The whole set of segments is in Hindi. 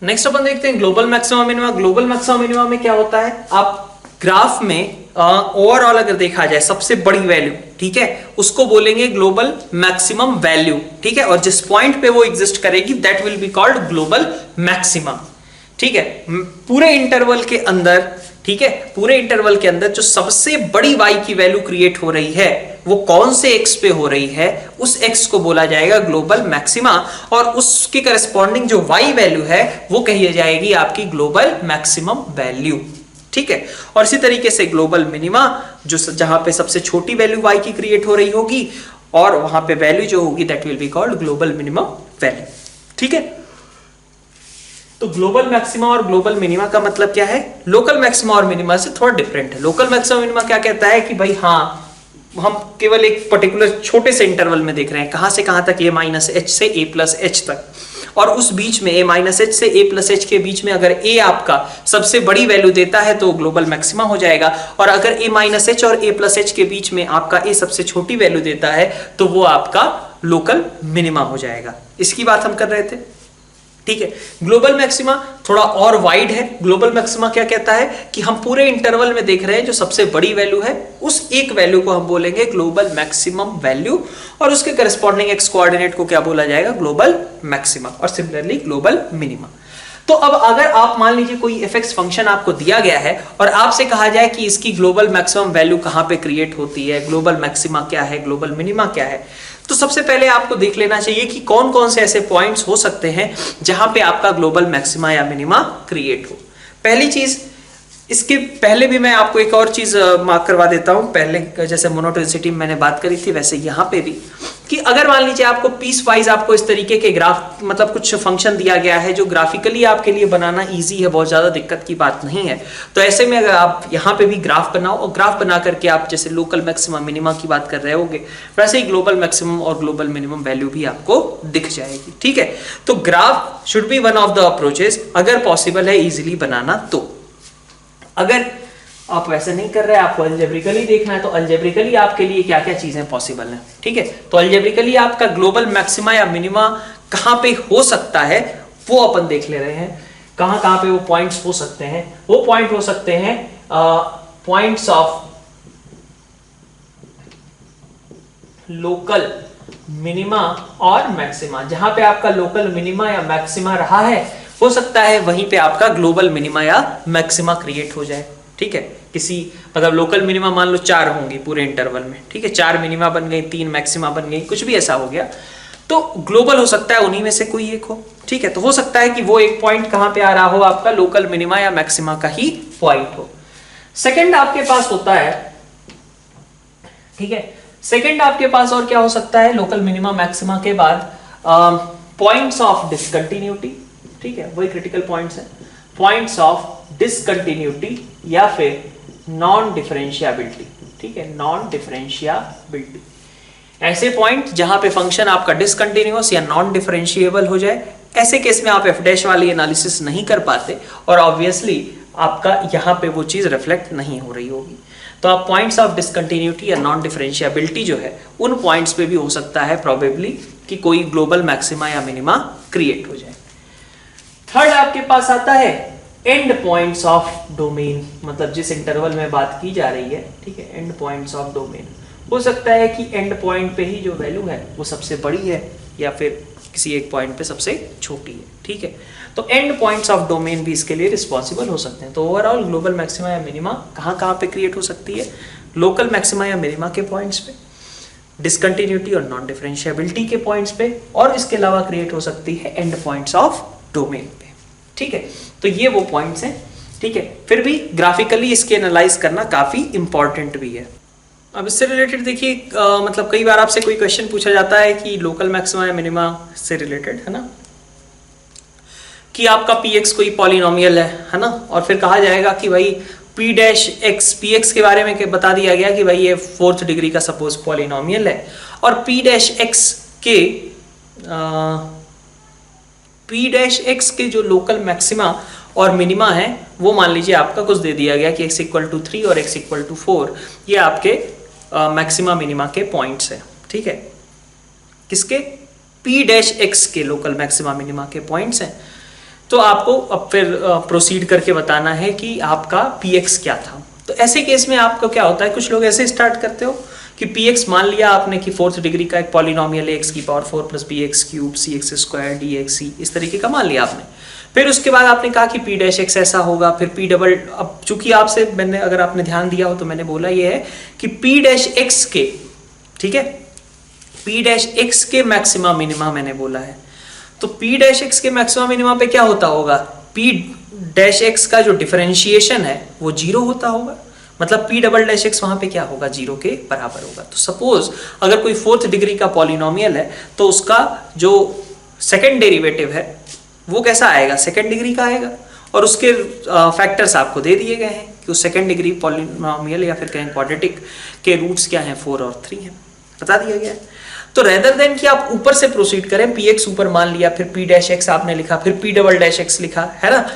नेक्स्ट अपन देखते हैं global maxima minima. Global maxima minima में क्या होता है, आप ग्राफ में ओवरऑल अगर देखा जाए सबसे बड़ी वैल्यू, ठीक है, उसको बोलेंगे ग्लोबल मैक्सिमम वैल्यू, ठीक है, और जिस पॉइंट पे वो एग्जिस्ट करेगी that will be called global maxima, ठीक है। पूरे इंटरवल के अंदर, ठीक है, पूरे इंटरवल के अंदर जो सबसे बड़ी y की वैल्यू क्रिएट हो रही है वो कौन से x पे हो रही है, उस x को बोला जाएगा ग्लोबल मैक्सिमा, और उसके करस्पॉन्डिंग जो y वैल्यू है वो कही जाएगी आपकी ग्लोबल मैक्सिमम वैल्यू, ठीक है। और इसी तरीके से ग्लोबल मिनिमा, जो जहां पे सबसे छोटी वैल्यू y की क्रिएट हो रही होगी और वहां पे वैल्यू जो होगी that will be called global minimum value, ठीक है। तो ग्लोबल मैक्सिमा और ग्लोबल मिनिमा का मतलब क्या है, लोकल मैक्सिमा और मिनिमा से थोड़ा डिफरेंट है। लोकल मैक्सिमा मिनिमा क्या कहता है कि भाई हाँ, हम केवल एक पर्टिकुलर छोटे से इंटरवल में देख रहे हैं, कहां से कहां तक, a माइनस एच से a प्लस एच तक, और उस बीच में a माइनस एच से a प्लस एच के बीच में अगर a आपका सबसे बड़ी वैल्यू देता है तो ग्लोबल मैक्सिमा हो जाएगा, और अगर a माइनस एच और a प्लस एच के बीच में आपका a सबसे छोटी वैल्यू देता है तो वो आपका लोकल मिनिमा हो जाएगा। इसकी बात हम कर रहे थे, ठीक है। ग्लोबल मैक्सिमा थोड़ा और वाइड है। ग्लोबल मैक्सिमा क्या कहता है कि हम पूरे इंटरवल में देख रहे हैं जो सबसे बड़ी वैल्यू है, उस एक वैल्यू को हम बोलेंगे ग्लोबल मैक्सिमम वैल्यू, और उसके करस्पॉन्डिंग एक्स कोऑर्डिनेट को क्या बोला जाएगा, ग्लोबल मैक्सिमा, और सिमिलरली ग्लोबल मिनिमा। तो अब अगर आप मान लीजिए कोई एफएक्स फंक्शन आपको दिया गया है और आपसे कहा जाए कि इसकी ग्लोबल मैक्सिमम वैल्यू कहां पे क्रिएट होती है, ग्लोबल मैक्सिमा क्या है, ग्लोबल मिनिमा क्या है, तो सबसे पहले आपको देख लेना चाहिए कि कौन कौन से ऐसे पॉइंट्स हो सकते हैं जहां पे आपका ग्लोबल मैक्सिमा या मिनिमा क्रिएट हो। पहली चीज, इसके पहले भी मैं आपको एक और चीज मार्क करवा देता हूं, पहले जैसे मोनोटोनिसिटी में मैंने बात करी थी वैसे यहां पे भी, कि अगर मान लीजिए आपको पीस वाइज आपको इस तरीके के ग्राफ, मतलब कुछ फंक्शन दिया गया है जो ग्राफिकली आपके लिए बनाना इजी है, बहुत ज्यादा दिक्कत की बात नहीं है, तो ऐसे में अगर आप यहाँ पे भी ग्राफ बनाओ और ग्राफ बना करके आप जैसे लोकल मैक्सिमम मिनिमा की बात कर रहे होगे, वैसे ही ग्लोबल मैक्सिमम और ग्लोबल मिनिमम वैल्यू भी आपको दिख जाएगी, ठीक है। तो graph should be one of the approaches, अगर पॉसिबल है इजिली बनाना तो। अगर आप वैसे नहीं कर रहे हैं, आपको अलजेब्रिकली देखना है, तो अलजेब्रिकली आपके लिए क्या क्या चीजें पॉसिबल हैं, ठीक है। तो अलजेब्रिकली आपका ग्लोबल मैक्सिमा या मिनिमा कहां पे हो सकता है वो अपन देख ले रहे हैं। कहां कहां पे वो पॉइंट्स हो सकते हैं, वो पॉइंट हो सकते हैं पॉइंट्स ऑफ लोकल मिनिमा और मैक्सिमा। जहां पे आपका लोकल मिनिमा या मैक्सिमा रहा है, हो सकता है वहीं पे आपका ग्लोबल मिनिमा या मैक्सिमा क्रिएट हो जाए, ठीक है। किसी मतलब लोकल मिनिमा मान लो 4 होंगी पूरे इंटरवल में, ठीक है, 4 मिनिमा बन गई, 3 मैक्सिमा बन गई, कुछ भी ऐसा हो गया, तो ग्लोबल हो सकता है उन्हीं में से कोई एक हो, ठीक है। तो हो सकता है कि वो एक पॉइंट कहां पे आ रहा हो, आपका लोकल मिनिमा या मैक्सिमा का ही पॉइंट हो। सेकंड आपके पास होता है, ठीक है, सेकंड आपके पास और क्या हो सकता है, लोकल मिनिमा मैक्सिमा के बाद पॉइंट्स ऑफ डिसकंटिन्यूटी, ठीक है, वही क्रिटिकल पॉइंट्स हैं, पॉइंट्स ऑफ डिसकंटिन्यूटी या फिर नॉन डिफरेंशिएबिलिटी, ठीक है, नॉन डिफरेंशिएबिलिटी। ऐसे पॉइंट जहां पे फंक्शन आपका डिसकंटिन्यूअस या नॉन डिफरेंशिएबल हो जाए, ऐसे केस में आप एफ डैश वाली एनालिसिस नहीं कर पाते और ऑब्वियसली आपका यहां पे वो चीज रिफ्लेक्ट नहीं हो रही होगी। तो आप पॉइंट्स ऑफ डिसकंटिन्यूटी या नॉन डिफरेंशिएबिलिटी जो है, उन पॉइंट्स पे भी हो सकता है प्रोबेबली कि कोई ग्लोबल मैक्सिमा या मिनिमा क्रिएट हो जाए। थर्ड आपके पास आता है एंड पॉइंट्स ऑफ डोमेन, मतलब जिस इंटरवल में बात की जा रही है, ठीक है, एंड पॉइंट्स ऑफ डोमेन। हो सकता है कि एंड पॉइंट पे ही जो वैल्यू है वो सबसे बड़ी है या फिर किसी एक पॉइंट पे सबसे छोटी है, ठीक है। तो एंड पॉइंट्स ऑफ डोमेन भी इसके लिए रिस्पॉन्सिबल हो सकते हैं। तो ओवरऑल ग्लोबल मैक्सिमा या मिनिमा कहाँ कहाँ पे क्रिएट हो सकती है, लोकल मैक्सिमा या मिनिमा के पॉइंट्स पे, डिसकंटिन्यूटी और नॉन डिफरेंशिएबिलिटी के पॉइंट्स पे, और इसके अलावा क्रिएट हो सकती है एंड पॉइंट्स ऑफ डोमेन पे, ठीक है। तो ये वो पॉइंट्स हैं, ठीक है। फिर भी ग्राफिकली इसके एनालाइज करना काफी इंपॉर्टेंट भी है। अब इससे रिलेटेड देखिए, मतलब कई बार आपसे कोई क्वेश्चन पूछा जाता है कि लोकल मैक्सिमा या मिनिमा से रिलेटेड, है ना, कि आपका px कोई पॉलिनोमियल है ना, और फिर कहा जाएगा कि भाई p डैश x, px के बारे में बता दिया गया कि भाई ये 4th डिग्री का सपोज पॉलिनोमियल है, और p डैश x के जो लोकल मैक्सिमा और मिनिमा है वो मान लीजिए आपका कुछ दे दिया गया कि x इक्वल टू 3 और x इक्वल टू 4, ये आपके मैक्सिमा मिनिमा के पॉइंट्स है, ठीक है। किसके, p डैश x के लोकल मैक्सिमा मिनिमा के पॉइंट्स हैं। तो आपको अब फिर प्रोसीड करके बताना है कि आपका px क्या था। तो ऐसे केस में आपको क्या होता है, कुछ लोग ऐसे स्टार्ट करते हो कि px मान लिया आपने कि फोर्थ डिग्री का एक पॉलिनोमियल है, x की power 4 plus bx cube cx square dxc इस तरीके का मान लिया आपने। फिर उसके बाद आपने कहा कि p डैश x ऐसा होगा, फिर p डबल, अब चूंकि आपसे मैंने, अगर आपने ध्यान दिया हो तो मैंने बोला ये है कि p डैश x के, ठीक है, p डैश x के मैक्सिमा मिनिमा मैंने बोला है। तो p डैश x के मैक्सिमा मिनिमा पे क्या होता होगा, p डैश x का जो डिफरेंशिएशन है वो 0 होता होगा, मतलब p डबल डैश x वहां पे क्या होगा, 0 के बराबर होगा। तो सपोज अगर कोई फोर्थ डिग्री का पॉलिनोमियल है तो उसका जो सेकंड डेरिवेटिव है वो कैसा आएगा, सेकंड डिग्री का आएगा, और उसके फैक्टर्स आपको दे दिए गए हैं कि उस सेकंड डिग्री पॉलिनोमियल या फिर कहें क्वाड्रेटिक के रूट्स क्या हैं, 4 और 3 हैं, बता दिया गया है। तो रेदर देन कि आप ऊपर से प्रोसीड करें, px ऊपर मान लिया, फिर p डैश x आपने लिखा, फिर p डबल डैश x लिखा, है ना,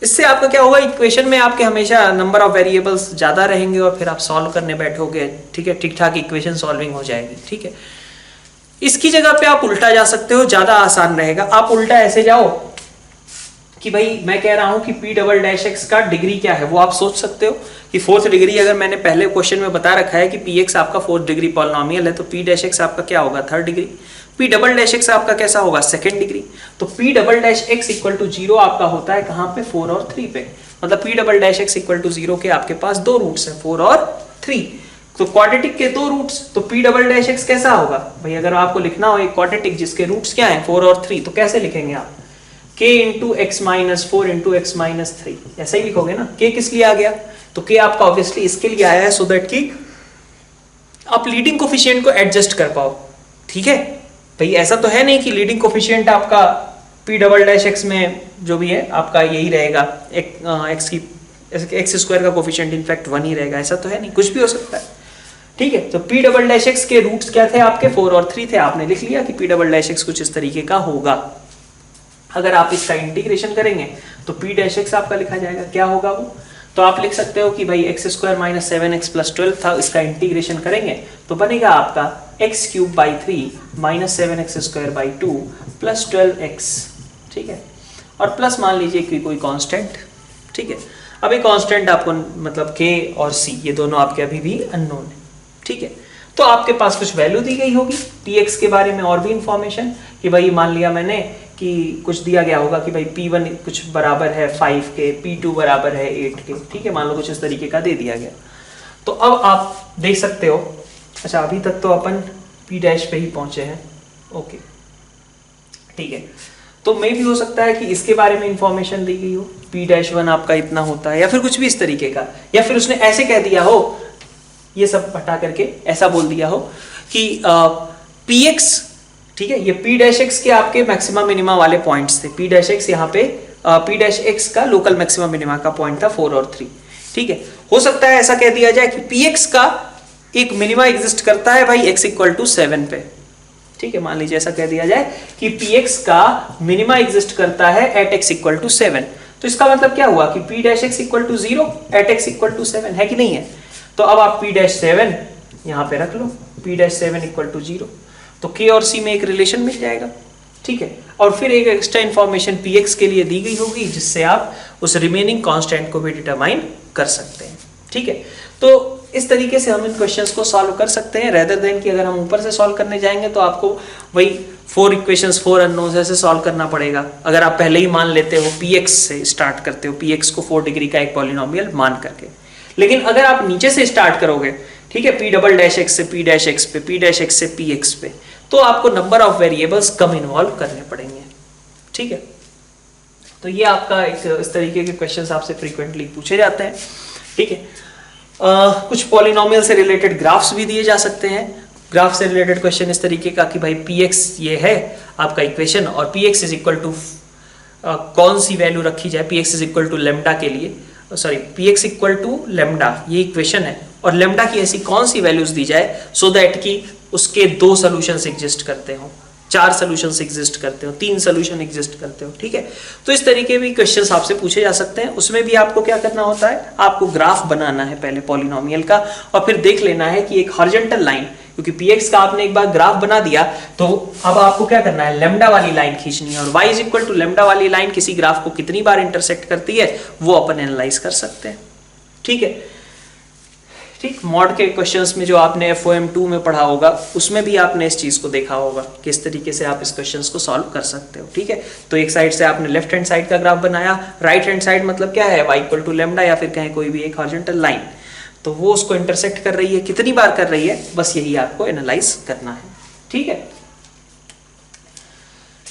इससे आपका क्या होगा, इक्वेशन में आपके हमेशा नंबर ऑफ वेरिएबल्स ज्यादा रहेंगे और फिर आप सॉल्व करने बैठोगे, ठीक है, ठीक ठाक इक्वेशन सॉल्विंग हो जाएगी, ठीक है। इसकी जगह पे आप उल्टा जा सकते हो, ज्यादा आसान रहेगा। आप उल्टा ऐसे जाओ कि भाई मैं कह रहा हूं कि p डबल डैश x का डिग्री क्या है, वो आप सोच सकते हो कि फोर्थ डिग्री, अगर मैंने पहले क्वेश्चन में बता रखा है कि px आपका फोर्थ डिग्री पॉलिनोमियल है, तो p डैश x आपका क्या होगा, third degree, p double dash x आपका कैसा होगा, सेकंड डिग्री। तो p double dash x equal to 0 आपका होता है कहां पे, 4 और 3 पे, मतलब p double dash x equal to 0 के आपके पास दो रूट्स हैं, 4 और 3। तो क्वाड्रेटिक के दो रूट्स, तो p डबल डैश x कैसा होगा भाई, अगर आपको लिखना हो एक क्वाड्रेटिक जिसके रूट्स क्या हैं, 4 और 3, तो कैसे लिखेंगे आप, k into x minus 4 into x minus 3, ऐसा ही लिखोगे ना। k किस लिए आ गया, तो k आपका ऑब्वियसली इसके लिए आया है सो दैट कि आप लीडिंग कोफिशिएंट को एडजस्ट कर पाओ, ठीक है भाई। ऐसा तो है नहीं कि लीडिंग कोफिशिएंट आपका p डबल डैश x में जो भी है आपका यही रहेगा, x की एक्स स्क्वायर का कोफिशिएंट इनफैक्ट 1 ही रहेगा, ऐसा तो है नहीं, कुछ भी हो सकता है, ठीक है। तो p डबल डैश x के रूट्स क्या थे आपके, 4 और 3 थे, आपने लिख लिया कि p डबल डैश x कुछ इस तरीके का होगा। अगर आप इसका इंटीग्रेशन करेंगे तो p डैश x आपका लिखा जाएगा, क्या होगा वो, तो आप लिख सकते हो कि भाई x square minus 7x plus 12 था, इसका इंटीग्रेशन करेंगे तो बनेगा आपका x cube by 3 minus 7x square by 2 plus 12x, ठीक है, और प्लस मान लीजिए कि कोई कांस्टेंट, ठीक है। अब ये कांस्टेंट आपको मतलब k और c ये दोनों आपके अभी भी अननोन है, ठीक है। तो आपके पास कुछ वैल्यू दी गई होगी px के बारे में, और भी इंफॉर्मेशन कि भाई मान लिया मैंने कि कुछ दिया गया होगा कि भाई p1 कुछ बराबर है 5 के, p2 बराबर है 8 के, ठीक है, मान लो कुछ इस तरीके का दे दिया गया। तो अब आप देख सकते हो, अच्छा अभी तक तो अपन p डैश पे ही पहुंचे हैं, ओके, ठीक है। तो मे भी हो सकता है कि इसके बारे में इंफॉर्मेशन दी गई हो, p डैश 1 आपका इतना होता है, या फिर कुछ भी इस तरीके का, या फिर उसने ऐसे कह दिया हो, ये सब हटा करके ऐसा बोल दिया हो कि px, ठीक है, ये p डैश x के आपके मैक्सिमा मिनिमा वाले पॉइंट्स थे, p डैश x यहाँ पे p डैश x का लोकल मैक्सिमा मिनिमा का पॉइंट था 4 और 3, ठीक है। हो सकता है ऐसा कह दिया जाए कि px का एक मिनिमा एग्जिस्ट करता है भाई x इक्वल टू 7 पे, ठीक है, मान लीजिए ऐसा कह दिया जाए कि px का मिनिमा एग्जिस्ट करता है एट x इक्वल टू 7, तो इसका मतलब क्या हुआ कि p dash x equal to 0 at x equal to 7 है कि नहीं है। तो अब आप p डैश 7 यहाँ पे रख लो, p डैश 7 इक्वल टू 0, तो k और c में एक रिलेशन मिल जाएगा, ठीक है, और फिर एक एक्स्ट्रा इंफॉर्मेशन px के लिए दी गई होगी जिससे आप उस रिमेनिंग कांस्टेंट को भी डिटरमाइन कर सकते हैं, ठीक है। तो इस तरीके से हम इन क्वेश्चंस को सॉल्व कर सकते हैं, रेदर देन कि अगर हम ऊपर से सॉल्व करने जाएंगे तो आपको वही 4 इक्वेशंस 4 अननोन्स ऐसे सॉल्व करना पड़ेगा। अगर आप पहले ही मान लेते हो px से स्टार्ट करते हो, px को 4 डिग्री का एक पॉलिनोमियल मान करके, लेकिन अगर आप नीचे से स्टार्ट करोगे, ठीक है, p डबल डैश x से p डैश x पे, p डैश x से px पे, तो आपको number of variables come involve करने पड़ेंगे, ठीक है। तो ये आपका एक इस तरीके के क्वेश्चंस आपसे फ्रीक्वेंटली पूछे जाते हैं, ठीक है। कुछ पॉलिनोमियल से रिलेटेड ग्राफ्स भी दिए जा सकते हैं। ग्राफ से रिलेटेड क्वेश्चन इस तरीके का कि भाई px ये है आपका इक्वेशन और px इज इक्वल टू कौन सी वैल्यू रखी जाए, px is equal to lambda के लिए, sorry px equal to lambda ये इक्वेशन है, और लेमडा की ऐसी कौन सी वैल्यूज दी जाए सो दैट कि उसके 2 सॉल्यूशंस एग्जिस्ट करते हो, 4 सॉल्यूशंस एग्जिस्ट करते हो, 3 सॉल्यूशन एग्जिस्ट करते हो, ठीक है। तो इस तरीके भी क्वेश्चंस आपसे पूछे जा सकते हैं। उसमें भी आपको क्या करना होता है, आपको ग्राफ बनाना है पहले पॉलिनोमियल का, और फिर देख लेना है कि एक हॉरिजॉन्टल लाइन क्योंकि px का आपने एक बार ग्राफ बना दिया तो अब आपको क्या करना है, लैम्डा वाली लाइन खींचनी है, और y is equal to lambda वाली लाइन किसी ग्राफ को कितनी बार इंटरसेक्ट करती है वो अपन एनालाइज कर सकते हैं। ठीक है, ठीक, मॉड के क्वेश्चंस में जो आपने FOM 2 में पढ़ा होगा उसमें भी आपने इस चीज को देखा होगा किस तरीके से आप इस क्वेश्चंस को सॉल्व कर सकते हो। ठीक है, तो एक साइड से आपने लेफ्ट हैंड साइड का ग्राफ बनाया, राइट हैंड साइड मतलब क्या है, y इक्वल टू लैम्डा या फिर कहें कोई भी एक हॉरिजॉन्टल लाइन, तो वो उसको इंटरसेक्ट कर रही है, कितनी बार कर रही है, बस यही आपको एनालाइज करना है। ठीक है,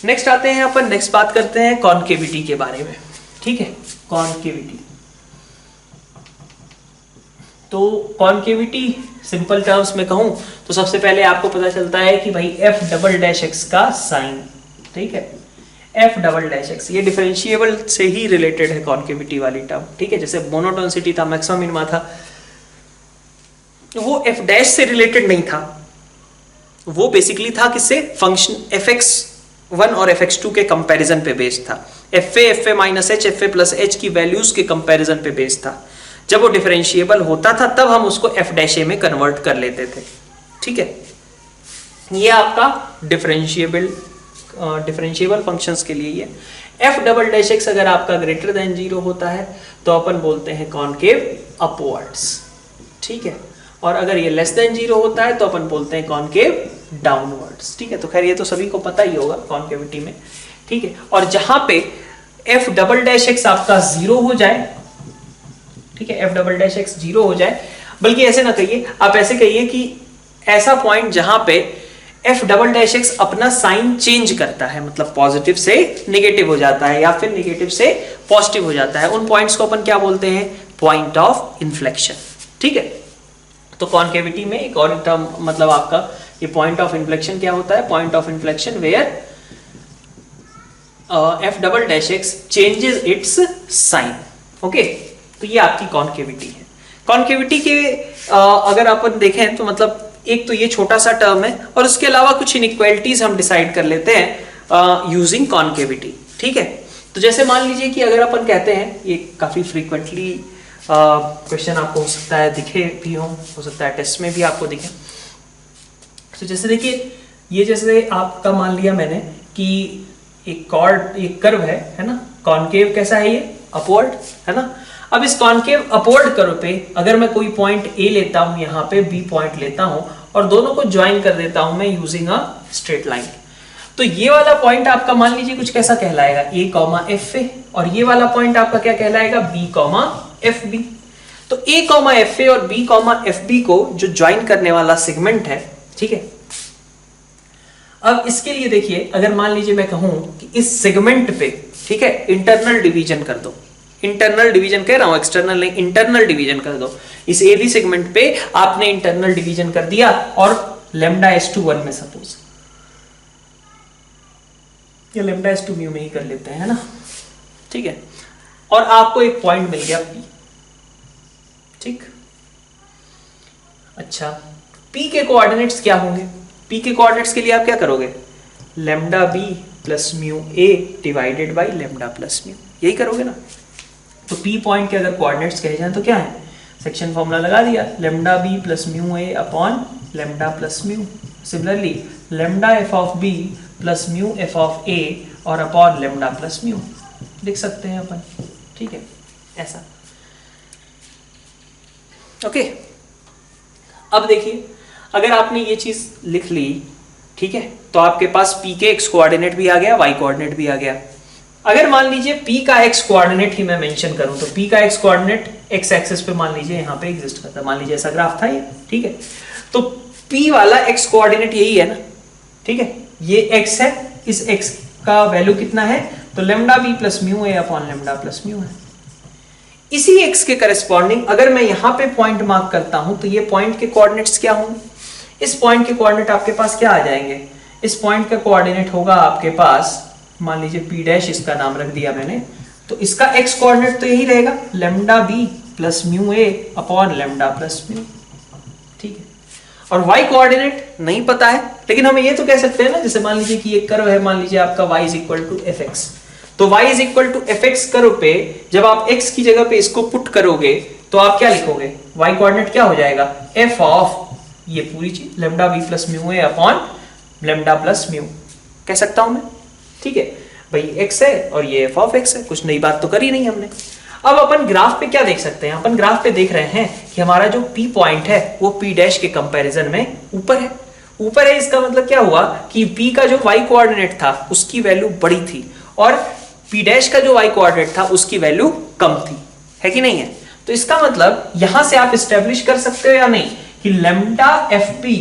नेक्स्ट आते हैं अपन, नेक्स्ट बात करते हैं कॉन्केविटी के बारे में। ठीक है, कॉन्केविटी, तो कॉन्केविटी सिंपल टर्म्स में कहूं तो सबसे पहले आपको पता चलता है कि भाई f डबल डैश x का साइन, ठीक है, f डबल डैश x ये डिफरेंशिएबल से ही रिलेटेड है कॉन्केविटी वाली टर्म। ठीक है, जैसे मोनोटोनिसिटी था, मैक्सिमम मिनिमा था, वो f डैश से रिलेटेड नहीं था, वो बेसिकली था किससे, फंक्शन fx1 और fx2 के कंपैरिजन पे बेस्ड था, fa minus h fa plus h की वैल्यूज के कंपैरिजन पे बेस्ड था। जब वो डिफरेंशिएबल होता था तब हम उसको f डैश ए में कन्वर्ट कर लेते थे। ठीक है, ये आपका डिफरेंशिएबल फंक्शंस के लिए ये f डबल डैश x अगर आपका ग्रेटर देन 0 होता है तो अपन बोलते हैं कॉनकेव अपवर्ड्स। ठीक है, और अगर ये लेस देन 0 होता है तो अपन बोलते हैं कॉनकेव डाउनवर्ड्स। ठीक है, तो खैर ये तो सभी को पता ही होगा कॉनकेविटी में। ठीक है, और जहां पे f डबल डैश x आपका 0 हो जाए, ठीक है, f डबल डैश x 0 हो जाए, बल्कि ऐसे ना कहिए, आप ऐसे कहिए कि ऐसा पॉइंट जहां पे f डबल डैश x अपना साइन चेंज करता है, मतलब पॉजिटिव से नेगेटिव हो जाता है या फिर नेगेटिव से पॉजिटिव हो जाता है, उन पॉइंट्स को अपन क्या बोलते हैं, पॉइंट ऑफ इन्फ्लेक्शन। ठीक है, तो कॉन्केविटी में एक और टर्म मतलब आपका ये पॉइंट ऑफ इन्फ्लेक्शन क्या होता है, point of inflection where f double dash x changes its sign. Okay, तो ये आपकी कॉन्केविटी है। कॉन्केविटी के अगर अपन देखें तो मतलब एक तो ये छोटा सा टर्म है और उसके अलावा कुछ इनइक्वालिटीज हम डिसाइड कर लेते हैं यूजिंग कॉन्केविटी। ठीक है, तो जैसे मान लीजिए कि अगर अपन कहते हैं, ये काफी फ्रीक्वेंटली क्वेश्चन आपको हो सकता है दिखे भी हो सकता है टेस्ट में भी आपको दिखे। तो जैसे देखिए, ये जैसे आपका मान लिया मैंने कि एक कॉर्ड, एक कर्व है ना, कॉन्केव कैसा है ये, अपवर्ड है ना। अब इस कॉन्केव अपवर्ड कर्व पे अगर मैं कोई पॉइंट A लेता हूं, यहाँ पे B पॉइंट लेता हूं और दोनों को ज्वाइन कर देता हूं मैं यूजिंग अ स्ट्रेट लाइन, तो ये वाला पॉइंट आपका मान लीजिए कुछ कैसा कहलाएगा, A कॉमा FA, और ये वाला पॉइंट आपका क्या कहलाएगा, B कॉमा FB। तो A कॉमा FA और B कॉमा FB को जो ज्वाइन करने वाला सेगमेंट है, ठीक है। अब इसके लिए देखिए, अगर मान लीजिए मैं कहूं कि इस सेगमेंट पे, ठीक है, इंटरनल डिवीजन कर दो, इंटरनल डिवीजन कह रहा हूं, एक्सटर्नल नहीं, इंटरनल डिवीजन कर दो। इस AB सेगमेंट पे आपने इंटरनल डिवीजन कर दिया और लैम्डा S2 1 में सपोज, या लैम्डा S2 म्यू में ही कर लेते हैं, है ना। ठीक है, और आपको एक पॉइंट मिल गया P। ठीक, अच्छा, P के कोऑर्डिनेट्स क्या होंगे, P के कोऑर्डिनेट्स के लिए आप क्या करोगे, lambda B plus mu A divided by lambda plus mu, यही करोगे ना। तो P पॉइंट के अगर कोऑर्डिनेट्स कहे जाएं तो क्या है, सेक्शन फॉर्मूला लगा दिया, lambda B plus mu A upon lambda plus mu. Similarly lambda F of B plus mu F of A और अपॉन लैम्डा प्लस म्यू लिख सकते हैं अपन। ठीक है, ऐसा। ओके, अब देखिए, अगर आपने ये चीज लिख ली, ठीक है, तो आपके पास P के x कोऑर्डिनेट भी आ गया, y कोऑर्डिनेट भी आ गया। अगर मान लीजिए P का x कोऑर्डिनेट ही मैं मेंशन करूं, तो P का x कोऑर्डिनेट x एक्सिस पे मान लीजिए यहाँ पे एग्जिस्ट करता है, मान लीजिए ऐसा ग्राफ था ये। ठीक है, तो P वाला x कोऑर्डिनेट यही है ना। ठीक है, ये x है, इस x का वैल्यू कितना है, तो lambda B plus mu A upon lambda plus mu है। इसी x के करस्पॉन्डिंग अगर मैं यहाँ पे पॉइंट मार्क करता हूं, तो ये पॉइंट के कोऑर्डिनेट्स क्या होंगे, इस पॉइंट के कोऑर्डिनेट आपके पास क्या आ जाएंगे, इस पॉइंट का कोऑर्डिनेट होगा आपके पास, मान लीजिए P डैश इसका नाम रख दिया मैंने, तो इसका x कोऑर्डिनेट तो यही रहेगा, lambda B plus mu A upon lambda plus mu. ठीक है, और y कोऑर्डिनेट नहीं पता है, लेकिन हम ये तो कह सकते हैं ना, जैसे मान लीजिए कि एक कर्व है, मान लीजिए आपका y is equal to fx, तो y is equal to fx curve पे जब आप x की जगह पे इसको पुट करोगे तो आप क्या लिखोगे, y कोऑर्डिनेट क्या हो जाएगा, f ऑफ ये पूरी चीज lambda B plus mu A upon lambda plus mu कह सकता हूं मैं, ठीक है भाई एक्स है और ये एफ ऑफ एक्स है, कुछ नई बात तो करी नहीं हमने। अब अपन ग्राफ पे क्या देख सकते हैं, अपन ग्राफ पे देख रहे हैं कि हमारा जो पी पॉइंट है वो पी डैश के कंपैरिजन में ऊपर है। ऊपर है इसका मतलब क्या हुआ कि पी का जो वाई कोऑर्डिनेट था उसकी वैल्यू बड़ी थी और पी डैश का जो वाई कोऑर्डिनेट था उसकी वैल्यू कम थी, है कि नहीं है। तो इसका मतलब यहां से आप एस्टेब्लिश कर सकते हो या नहीं कि lambda F P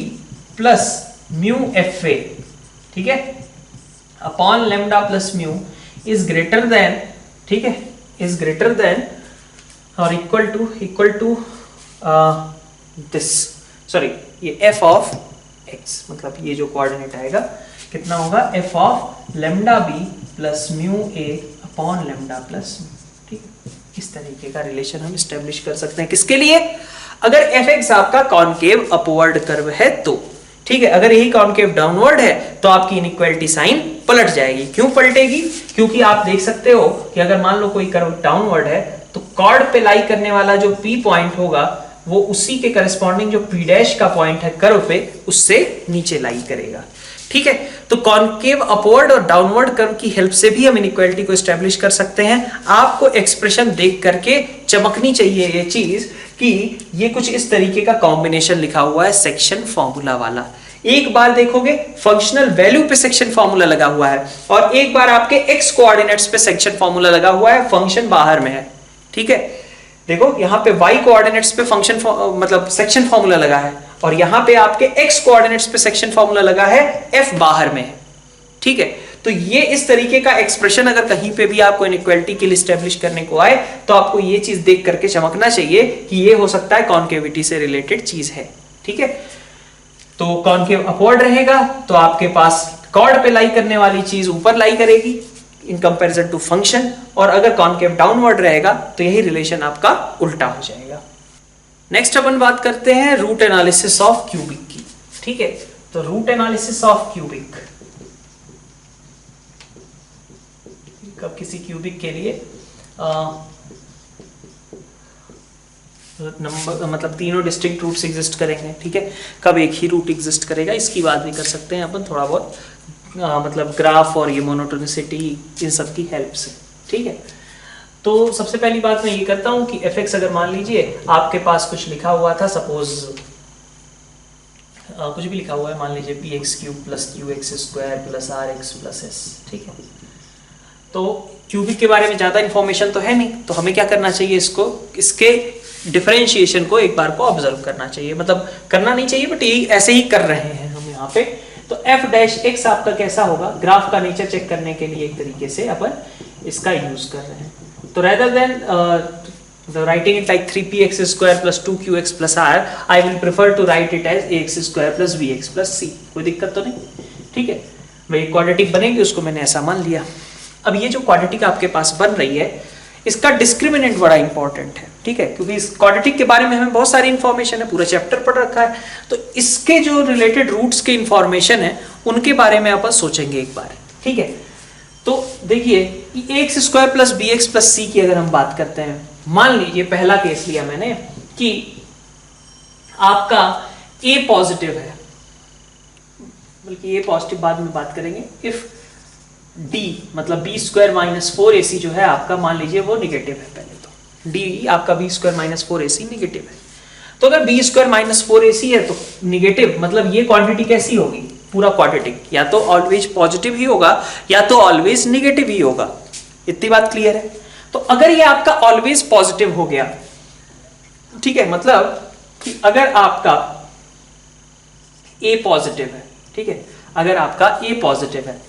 plus mu F A, ठीक है, upon lambda plus mu is greater than, ठीक है, इज ग्रेटर देन और इक्वल टू दिस, सॉरी ये एफ ऑफ एक्स, मतलब ये जो कोऑर्डिनेट आएगा कितना होगा, F of lambda B plus mu A upon lambda plus mu, ठीक है। इस तरीके का रिलेशन हम स्टेब्लिश कर सकते हैं किसके लिए, अगर एफ एक्स आपका कॉनकेव अपवर्ड कर्व है तो, ठीक है। अगर यही कॉनकेव डाउनवर्ड है तो आपकी इनइक्वालिटी साइन पलट जाएगी। क्यों पलटेगी, क्योंकि आप देख सकते हो कि अगर मान लो कोई कर्व डाउनवर्ड है तो कॉर्ड पे लाई करने वाला जो पी पॉइंट होगा वो उसी के करस्पॉन्डिंग जो पी डैश का पॉइंट है कर्व पे उससे नीचे लाई करेगा, ठीक है। तो कॉनकेव अपवर्ड और डाउनवर्ड कर्व की हेल्प से भी हम इनइक्वालिटी को एस्टेब्लिश कर सकते हैं। आपको एक्सप्रेशन देख करके चमकनी चाहिए ये चीज कि ये कुछ इस तरीके का कॉम्बिनेशन लिखा हुआ है सेक्शन फॉर्मूला वाला। एक बार देखोगे फंक्शनल वैल्यू पे सेक्शन फॉर्मूला लगा हुआ है और एक बार आपके एक्स कोऑर्डिनेट्स पे सेक्शन फॉर्मूला लगा हुआ है, फंक्शन बाहर में है, ठीक है। देखो यहाँ पे y कोऑर्डिनेट्स पे फंक्शन मतलब सेक्शन फॉर्मूला लगा है और यहाँ पे आपके x कोऑर्डिनेट्स पे सेक्शन फॉर्मूला लगा है, f बाहर में है, ठीक है। तो ये इस तरीके का एक्सप्रेशन अगर कहीं पे भी आपको इनइक्वालिटी के लिए एस्टेब्लिश करने को आए तो आपको ये चीज देख करके चमकना चाहिए कि ये हो सकता है कॉन्केविटी से रिलेटेड चीज है, ठीक है। तो कॉन्केव अपवर्ड रहेगा तो आपके पास कॉर्ड पे लाई करने वाली चीज ऊपर लाई करेगी इन कंपैरिजन टू फंक्शन, और अगर कॉन्केव डाउनवर्ड रहेगा तो यही रिलेशन आपका उल्टा हो जाएगा। नेक्स्ट अपन बात करते हैं रूट एनालिसिस ऑफ क्यूबिक की, ठीक है। तो रूट एनालिसिस ऑफ क्यूबिक, कब किसी क्यूबिक के लिए नंबर मतलब तीनों डिस्टिंक्ट रूट्स एग्जिस्ट करेंगे, ठीक है। कब एक ही रूट एग्जिस्ट करेगा इसकी बात भी कर सकते हैं अपन थोड़ा बहुत, मतलब ग्राफ और ये मोनोटोनिसिटी इन सब की हेल्प से, ठीक है। तो सबसे पहली बात मैं ये करता हूं कि एफ एक्स अगर मान लीजिए आपके पास कुछ लिखा हुआ था, सपोज कुछ भी लिखा हुआ है, मान लीजिए P X cube plus Q X square plus R X plus S, ठीक है। तो क्यूबिक के बारे में ज्यादा इंफॉर्मेशन तो है नहीं, तो हमें क्या करना चाहिए, इसको इसके डिफरेंशिएशन को एक बार को ऑब्जर्व करना चाहिए, मतलब करना नहीं चाहिए बट यही ऐसे ही कर रहे हैं हम यहाँ पे। तो एफ डैश एक्स आपका कैसा होगा, ग्राफ का नेचर चेक करने के लिए एक तरीके से अपन इसका यूज कर रहे हैं। तो rather than writing it like 3px square plus 2qx plus r, I will prefer to write it as ax square plus bx plus c। कोई दिक्कत तो नहीं, ठीक है भाई। क्वाड्रेटिक बनेगी उसको मैंने ऐसा मान लिया। अब ये जो क्वाड्रेटिक आपके पास बन रही है इसका डिस्क्रिमिनेंट बड़ा इंपॉर्टेंट है, ठीक है, क्योंकि इस क्वाड्रेटिक के बारे में हमें बहुत सारी इंफॉर्मेशन है, पूरा चैप्टर पढ़ रखा है। तो इसके जो रिलेटेड रूट्स के इंफॉर्मेशन है उनके बारे में अपन सोचेंगे एक बार, ठीक है। तो देखिए x square plus B x plus C की अगर हम बात करते हैं, मान लीजिए पहला केस लिया मैंने कि आपका ए पॉजिटिव है, बल्कि ए पॉजिटिव बाद में बात करेंगे। इफ डी मतलब बी स्क्वायर माइनस 4ac जो है आपका, मान लीजिए वो निगेटिव है, पहले तो डी आपका B square minus 4ac negative है। तो अगर बी स्क्वायर माइनस 4ac है तो निगेटिव मतलब ये क्वांटिटी कैसी होगी, पूरा क्वाड्रेटिक या तो ऑलवेज पॉजिटिव ही होगा या तो ऑलवेज निगेटिव ही होगा, इतनी बात क्लियर है। तो अगर ये आपका ऑलवेज पॉजिटिव हो गया, ठीक है, मतलब कि अगर आपका ए पॉजिटिव है, ठीक है, अगर आपका ए पॉजिटिव है,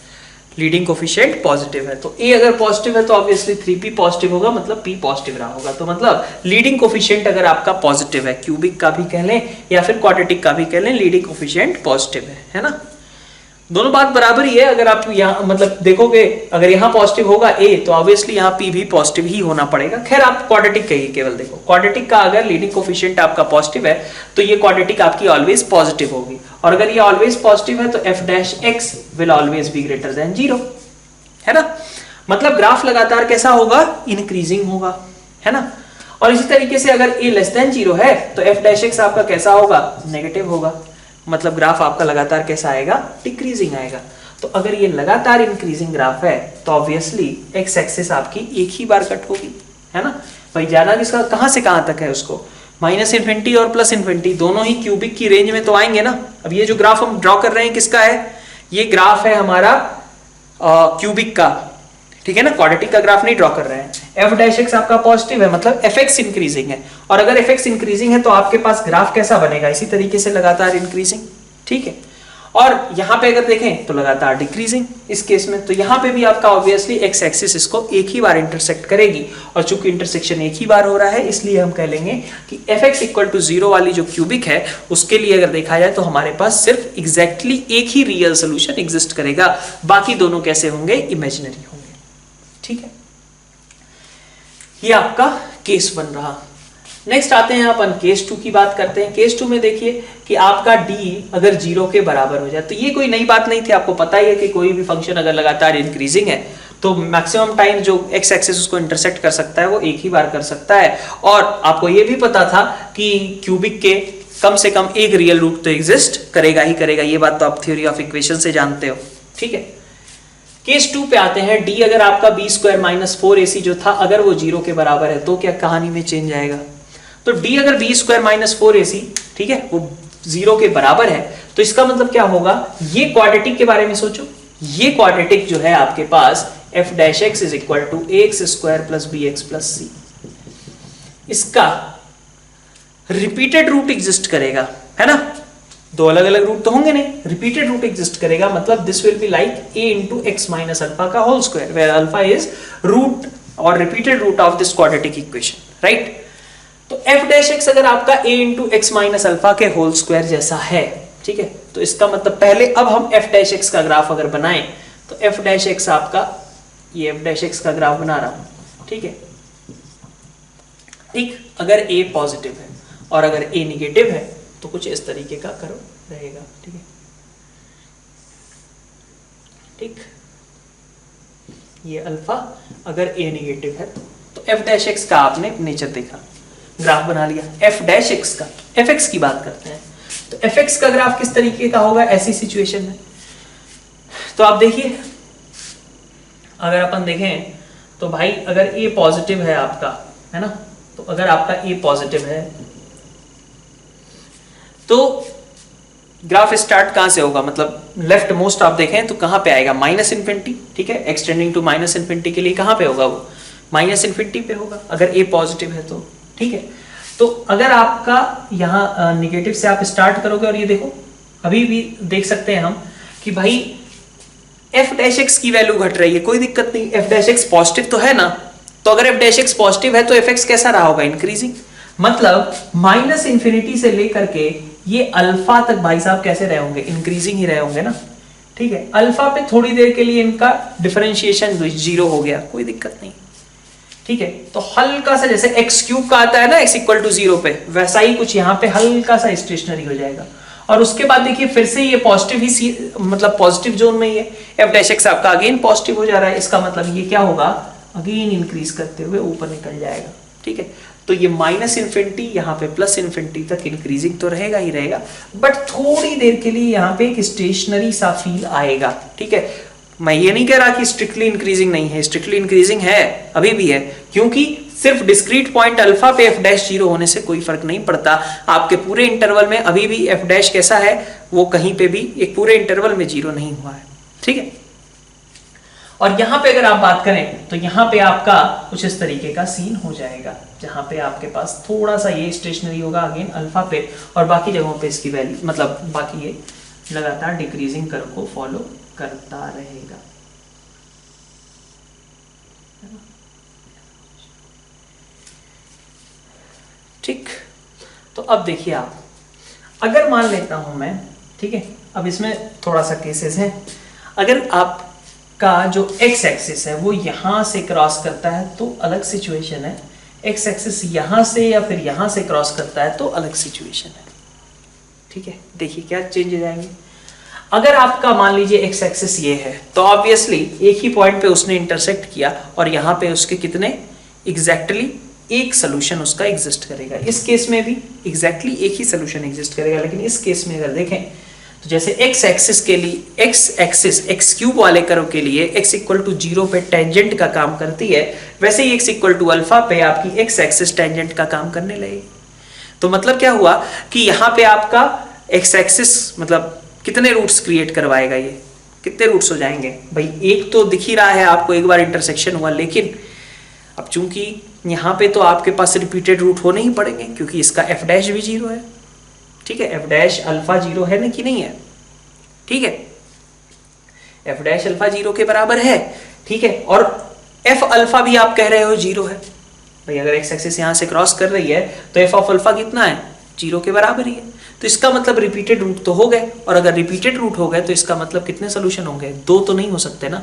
लीडिंग कोफिशिएंट पॉजिटिव है, तो ए अगर पॉजिटिव है तो ऑब्वियसली 3p पॉजिटिव होगा, मतलब p पॉजिटिव रहा होगा। तो मतलब लीडिंग कोफिशिएंट अगर आपका पॉजिटिव है, क्यूबिक का भी कह लें या फिर क्वाड्रेटिक का भी कह लें, लीडिंग कोफिशिएंट पॉजिटिव है ना। दोनों बात बराबर ही है। अगर आप यहाँ मतलब देखोगे अगर यहाँ पॉजिटिव होगा ए तो ऑब्वियसली यहाँ p भी पॉजिटिव ही होना पड़ेगा। खैर आप क्वाड्रेटिक कहिए, केवल देखो क्वाड्रेटिक का अगर लीडिंग कोफिशिएंट आपका पॉजिटिव है तो ये क्वाड्रेटिक आपकी ऑलवेज पॉजिटिव होगी, और अगर ये ऑलवेज पॉजिटिव है तो F dash x will always be greater than 0, है ना। मतलब ग्राफ लगातार कैसा होगा, इंक्रीजिंग होगा, है ना। और इसी तरीके से अगर ए लेस देन 0 है तो एफ डैश एक्स आपका कैसा होगा, नेगेटिव होगा। मतलब ग्राफ आपका लगातार कैसा आएगा, डिक्रीजिंग आएगा। तो अगर ये लगातार इंक्रीजिंग ग्राफ है तो ऑब्वियसली एक्स एक्सिस आपकी एक ही बार कट होगी, है ना भाई। जाना किसका कहां से कहां तक है उसको, माइनस इन्फिनिटी और प्लस इन्फिनिटी दोनों ही क्यूबिक की रेंज में तो आएंगे ना। अब ये जो ग्राफ हम ड्रॉ कर रहे हैं किसका है, ये ग्राफ है हमारा क्यूबिक का, ठीक है ना, क्वाड्रेटिक का ग्राफ नहीं ड्रॉ कर रहे हैं। एफ डैश एक्स आपका पॉजिटिव है, मतलब एफ एक्स इंक्रीजिंग है, और अगर एफ एक्स इंक्रीजिंग है तो आपके पास ग्राफ कैसा बनेगा, इसी तरीके से लगातार इंक्रीजिंग, ठीक है। और यहां पे अगर देखें तो लगातार डिक्रीजिंग इस केस में, तो यहां पे भी आपका ऑब्वियसली एक्स एक्सिस इसको एक ही बार इंटरसेक्ट करेगी, और चूंकि इंटरसेक्शन एक ही बार हो रहा है इसलिए हम कह लेंगे कि एफ एक्स इक्वल टू 0 वाली जो क्यूबिक है उसके लिए अगर देखा जाए तो हमारे पास सिर्फ एग्जैक्टली एक ही रियल सोल्यूशन एग्जिस्ट करेगा, बाकी दोनों कैसे होंगे, इमेजिनरी होंगे, ठीक है। ये आपका केस 1 रहा। नेक्स्ट आते हैं अपन केस 2 की बात करते हैं। केस 2 में देखिए कि आपका d अगर 0 के बराबर हो जाए, तो ये कोई नई बात नहीं थी, आपको पता ही है कि कोई भी फंक्शन अगर लगातार इंक्रीजिंग है तो मैक्सिमम टाइम जो एक्स एक्सिस उसको इंटरसेक्ट कर सकता है वो एक ही बार कर सकता है। और आपको ये भी पता था कि क्यूबिक के कम से कम एक रियल रूट तो एग्जिस्ट करेगा ही करेगा, ये बात तो आप थ्योरी ऑफ इक्वेशन से जानते हो, ठीक है। केस 2 पे आते हैं। d अगर आपका b स्क्वायर माइनस 4ac जो था अगर वो 0 के बराबर है तो क्या कहानी में चेंज आएगा। तो d अगर b स्क्वायर माइनस 4ac, ठीक है, वो 0 के बराबर है तो इसका मतलब क्या होगा, ये क्वाड्रेटिक के बारे में सोचो, ये क्वाड्रेटिक जो है आपके पास f dash x is equal to ax square plus bx plus c, इसका रिपीटेड रूट एग्जिस्ट करेगा, है ना, दो अलग अलग रूट तो होंगे नहीं, रिपीटेड रूट एग्जिस्ट करेगा, मतलब this will be like a into x minus alpha का whole square, where alpha is root और repeated root of this quadratic equation, right. तो f डैश x अगर आपका a into x minus alpha के होल स्क्वायर जैसा है, ठीक है, तो इसका मतलब पहले अब हम f डैश x का ग्राफ अगर बनाएं तो f डैश x आपका, ये f डैश x का ग्राफ बना रहा हूं, ठीक है, ठीक, अगर a पॉजिटिव है और अगर a निगेटिव है तो कुछ इस तरीके का करो रहेगा, ठीक है, ठीक, ये अल्फा अगर a निगेटिव है तो f डैश x का आपने नेचर देखा, ग्राफ बना लिया। f डैश x का, fx की बात करते हैं, तो fx का ग्राफ किस तरीके का होगा ऐसी सिचुएशन में, तो आप देखिए, अगर अपन देखें तो भाई अगर a पॉजिटिव है आपका, है ना, तो अगर आपका a पॉजिटिव है तो ग्राफ स्टार्ट कहां से होगा, मतलब लेफ्ट मोस्ट आप देखें तो कहां पे आएगा, माइनस इन्फिनिटी, ठीक है, एक्सटेंडिंग टू माइनस इन्फिनिटी के लिए कहां पे होगा, वो माइनस इन्फिनिटी पे होगा अगर a पॉजिटिव है तो, ठीक है। तो अगर आपका यहाँ निगेटिव से आप स्टार्ट करोगे और ये देखो अभी भी देख सकते हैं हम कि भाई f डैश x की वैल्यू घट रही है, कोई दिक्कत नहीं, f डैश x पॉजिटिव तो है ना, तो अगर f डैश x पॉजिटिव है तो fx कैसा रहा होगा, इंक्रीजिंग, मतलब माइनस इन्फिनिटी से लेकर के ये अल्फा तक भाई साहब कैसे रहे होंगे, इंक्रीजिंग ही रहे होंगे ना, ठीक है। अल्फा पे थोड़ी देर के लिए इनका डिफरेंशिएशन 0 हो गया, कोई दिक्कत नहीं, ठीक है। तो हल्का सा जैसे एक्स क्यूब का आता है ना x इक्वल टू 0 पे, वैसा ही कुछ यहाँ पे हल्का सा स्टेशनरी हो जाएगा, और उसके बाद देखिए फिर से ये पॉजिटिव ही मतलब पॉजिटिव जोन में ही है, f डैश x आपका अगेन पॉजिटिव हो जा रहा है, इसका मतलब ये क्या होगा, अगेन इंक्रीज करते हुए ऊपर निकल जाएगा, ठीक है। तो ये माइनस इन्फिनिटी यहाँ पे प्लस इन्फिनिटी तक इंक्रीजिंग तो रहेगा ही रहेगा, बट थोड़ी देर के लिए यहाँ पे एक स्टेशनरी सा फील आएगा, ठीक है। मैं ये नहीं कह रहा कि स्ट्रिक्टली इंक्रीजिंग नहीं है, स्ट्रिक्टली इंक्रीजिंग है, अभी भी है, क्योंकि सिर्फ डिस्क्रीट पॉइंट अल्फा पे f डैश 0 होने से कोई फर्क नहीं पड़ता, आपके पूरे इंटरवल में अभी भी f डैश कैसा है, वो कहीं पे भी एक पूरे इंटरवल में 0 नहीं हुआ है, ठीक है। और यहाँ पे अगर आप बात करें तो यहाँ पे आपका कुछ इस तरीके का सीन हो जाएगा, जहाँ पे आपके पास थोड़ा सा ये स्टेशनरी होगा अगेन अल्फा पे, और बाकी जगहों पे इसकी वैल्यू, मतलब बाकी ये लगातार डिक्रीजिंग कर्व को फॉलो करता रहेगा, ठीक। तो अब देखिए आप, अगर मान लेता हूं मैं, ठीक है, अब इसमें थोड़ा सा केसेस है, अगर आपका जो x एक्सिस है वो यहां से क्रॉस करता है तो अलग सिचुएशन है, x एक्सिस यहां से या फिर यहां से क्रॉस करता है तो अलग सिचुएशन है, ठीक है। देखिए क्या चेंज हो जाएंगे, अगर आपका मान लीजिए x एक्सिस ये है तो ऑब्वियसली एक ही पॉइंट पे उसने इंटरसेक्ट किया और यहाँ पे उसके कितने एग्जैक्टली एक सोल्यूशन उसका एग्जिस्ट करेगा। इस केस में भी एग्जैक्टली एक ही सोल्यूशन एग्जिस्ट करेगा, लेकिन इस केस में अगर देखें तो जैसे एक्स एक्सिस के लिए, एक्स एक्सिस एक्स क्यूब वाले कर्व के लिए एक्स इक्वल टू 0 पे टेंजेंट का काम करती है, वैसे ही एक्स इक्वल टू अल्फा पे आपकी एक्स एक्सिस टेंजेंट का काम करने लगेगी। तो मतलब क्या हुआ कि यहाँ पे आपका एक्स एक्सिस मतलब कितने रूट्स क्रिएट करवाएगा, ये कितने रूट्स हो जाएंगे भाई, एक तो दिख ही रहा है आपको, एक बार इंटरसेक्शन हुआ, लेकिन अब चूंकि यहाँ पे तो आपके पास रिपीटेड रूट होने ही पड़ेंगे क्योंकि इसका एफ डैश भी 0 है, ठीक है, एफ डैश अल्फा 0 है ना कि नहीं है, ठीक है, एफ डैश अल्फा 0 के बराबर है, ठीक है, और एफ अल्फा भी आप कह रहे हो 0 है भाई, अगर एक्स एक्सिस यहाँ से क्रॉस कर रही है तो एफ ऑफ अल्फा कितना है, 0 के बराबर ही है, तो इसका मतलब रिपीटेड रूट तो हो गए, और अगर रिपीटेड रूट हो गए तो इसका मतलब कितने सोल्यूशन होंगे, 2 तो नहीं हो सकते ना,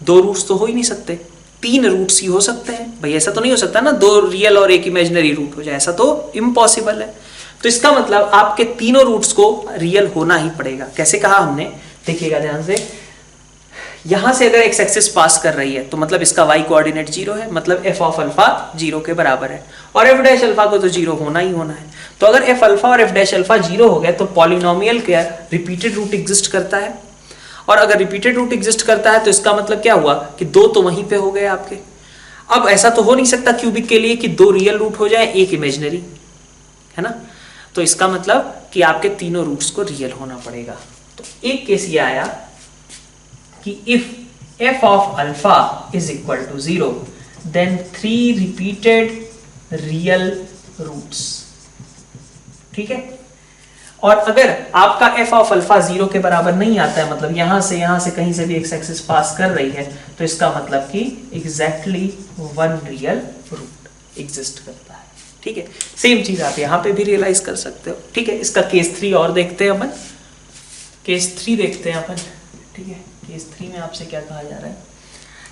2 रूट्स तो हो ही नहीं सकते, 3 रूट्स ही हो सकते हैं भाई, ऐसा तो नहीं हो सकता ना 2 रियल और एक इमेजिनरी रूट हो जाए, ऐसा तो इम्पॉसिबल है। तो इसका मतलब आपके तीनों रूट्स को रियल होना ही पड़ेगा। कैसे कहा हमने, देखिएगा ध्यान से, यहां से अगर एक्स एक्सिस पास कर रही है तो मतलब इसका वाई कोऑर्डिनेट 0 है, मतलब एफ ऑफ अल्फा 0 के बराबर है, और एफ डैश अल्फा को तो 0 होना ही होना है। तो अगर एफ अल्फा और एफ डैश अल्फा 0 हो गए तो पॉलिनोमियल का रिपीटेड रूट एग्जिस्ट करता है, और अगर रिपीटेड रूट एग्जिस्ट करता है तो इसका मतलब क्या हुआ कि 2 तो वहीं पे हो गए आपके। अब ऐसा तो हो नहीं सकता क्यूबिक के लिए कि 2 रियल रूट हो जाए, एक इमेजिनरी, है ना, तो इसका मतलब कि आपके तीनों रूट्स को रियल होना पड़ेगा। तो एक केस ये आया कि if F of alpha is equal to 0 then 3 repeated real roots, ठीक है, और अगर आपका एफ ऑफ अल्फा 0 के बराबर नहीं आता है, मतलब यहां से कहीं से भी एक्स एक्सिस पास कर रही है, तो इसका मतलब कि एग्जैक्टली 1 रियल रूट एग्जिस्ट करता है, ठीक है। सेम चीज आप यहां पे भी रियलाइज कर सकते हो, ठीक है। इसका केस 3 और देखते हैं अपन, केस 3 देखते हैं अपन, ठीक है। केस 3 में आपसे क्या कहा जा रहा है,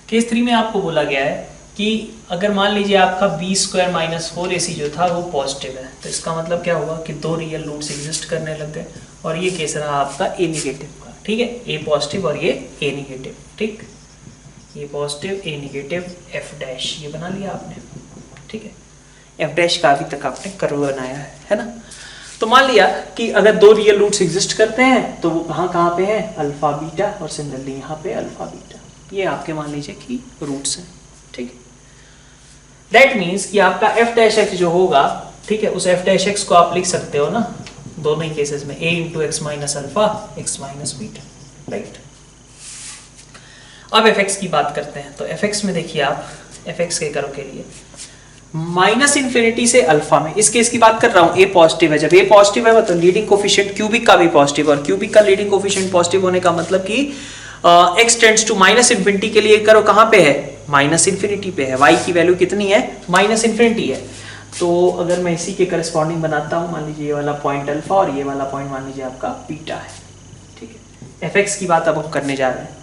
केस 3 में आपको बोला गया है कि अगर मान लीजिए आपका b स्क्वायर माइनस 4ac जो था वो पॉजिटिव है, तो इसका मतलब क्या हुआ कि 2 रियल रूट्स एग्जिस्ट करने लग गए, और ये केस रहा आपका a निगेटिव का, ठीक है, a पॉजिटिव और ये a निगेटिव, ठीक, ये positive a negative f dash, ये बना लिया आपने, ठीक है। f डैश का अभी तक आपने कर्व बनाया है ना। तो मान लिया कि अगर 2 रियल रूट्स एग्जिस्ट करते हैं तो वो कहाँ पे है, अल्फा बीटा, और सिमिलरली यहाँ पे अल्फा बीटा, ये आपके मान लीजिए कि रूट्स हैं, ठीक है। दैट मीन्स कि आपका एफ डैश एक्स जो होगा, ठीक है, उस एफ डैश एक्स को आप लिख सकते हो ना दोनों ही केसेस में, a into x minus alpha x minus beta, right. अब एफ एक्स की बात करते हैं, तो एफ एक्स में देखिए आप, एफ एक्स के कर्व के लिए माइनस इन्फिनिटी से अल्फा में, इस केस की बात कर रहा हूं, a पॉजिटिव है, जब a पॉजिटिव है मतलब लीडिंग कोफिशिएंट क्यूबिक का भी पॉजिटिव, और क्यूबिक का लीडिंग कोफिशिएंट पॉजिटिव होने का मतलब कि x tends to minus infinity के लिए करो कहां पे है, माइनस इन्फिनिटी पे है, y की वैल्यू कितनी है, माइनस इन्फिनिटी है। तो अगर मैं इसी के करस्पॉन्डिंग बनाता हूं, मान लीजिए ये वाला पॉइंट अल्फा और ये वाला पॉइंट मान लीजिए आपका बीटा है, ठीक है। fx की बात अब हम करने जा रहे हैं,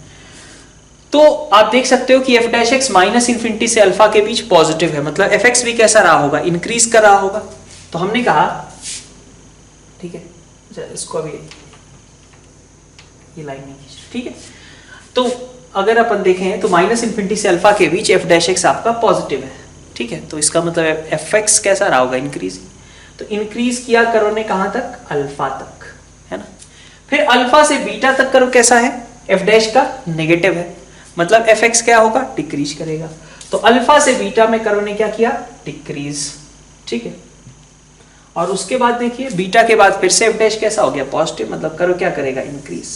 तो आप देख सकते हो कि f dash x minus infinity से अल्फा के बीच पॉजिटिव है, मतलब fx भी कैसा रहा होगा, इंक्रीज कर रहा होगा। तो हमने कहा, ठीक है, इसको अभी ये लाइन नहीं खींच, ठीक है। तो अगर अपन देखें तो माइनस इन्फिनिटी से अल्फा के बीच एफ डैश एक्स आपका पॉजिटिव है, ठीक है, तो इसका मतलब एफ एक्स कैसा रहा होगा, इंक्रीज। तो इंक्रीज किया करो ने कहां तक, अल्फा तक, है ना। फिर अल्फा से बीटा तक करो कैसा है, एफ डैश का नेगेटिव है, मतलब एफ एक्स क्या होगा, डिक्रीज करेगा। तो अल्फा से बीटा में करो ने क्या किया, डिक्रीज, ठीक है। और उसके बाद देखिए बीटा के बाद फिर से एफ डैश कैसा हो गया, पॉजिटिव, मतलब करो क्या करेगा, इंक्रीज,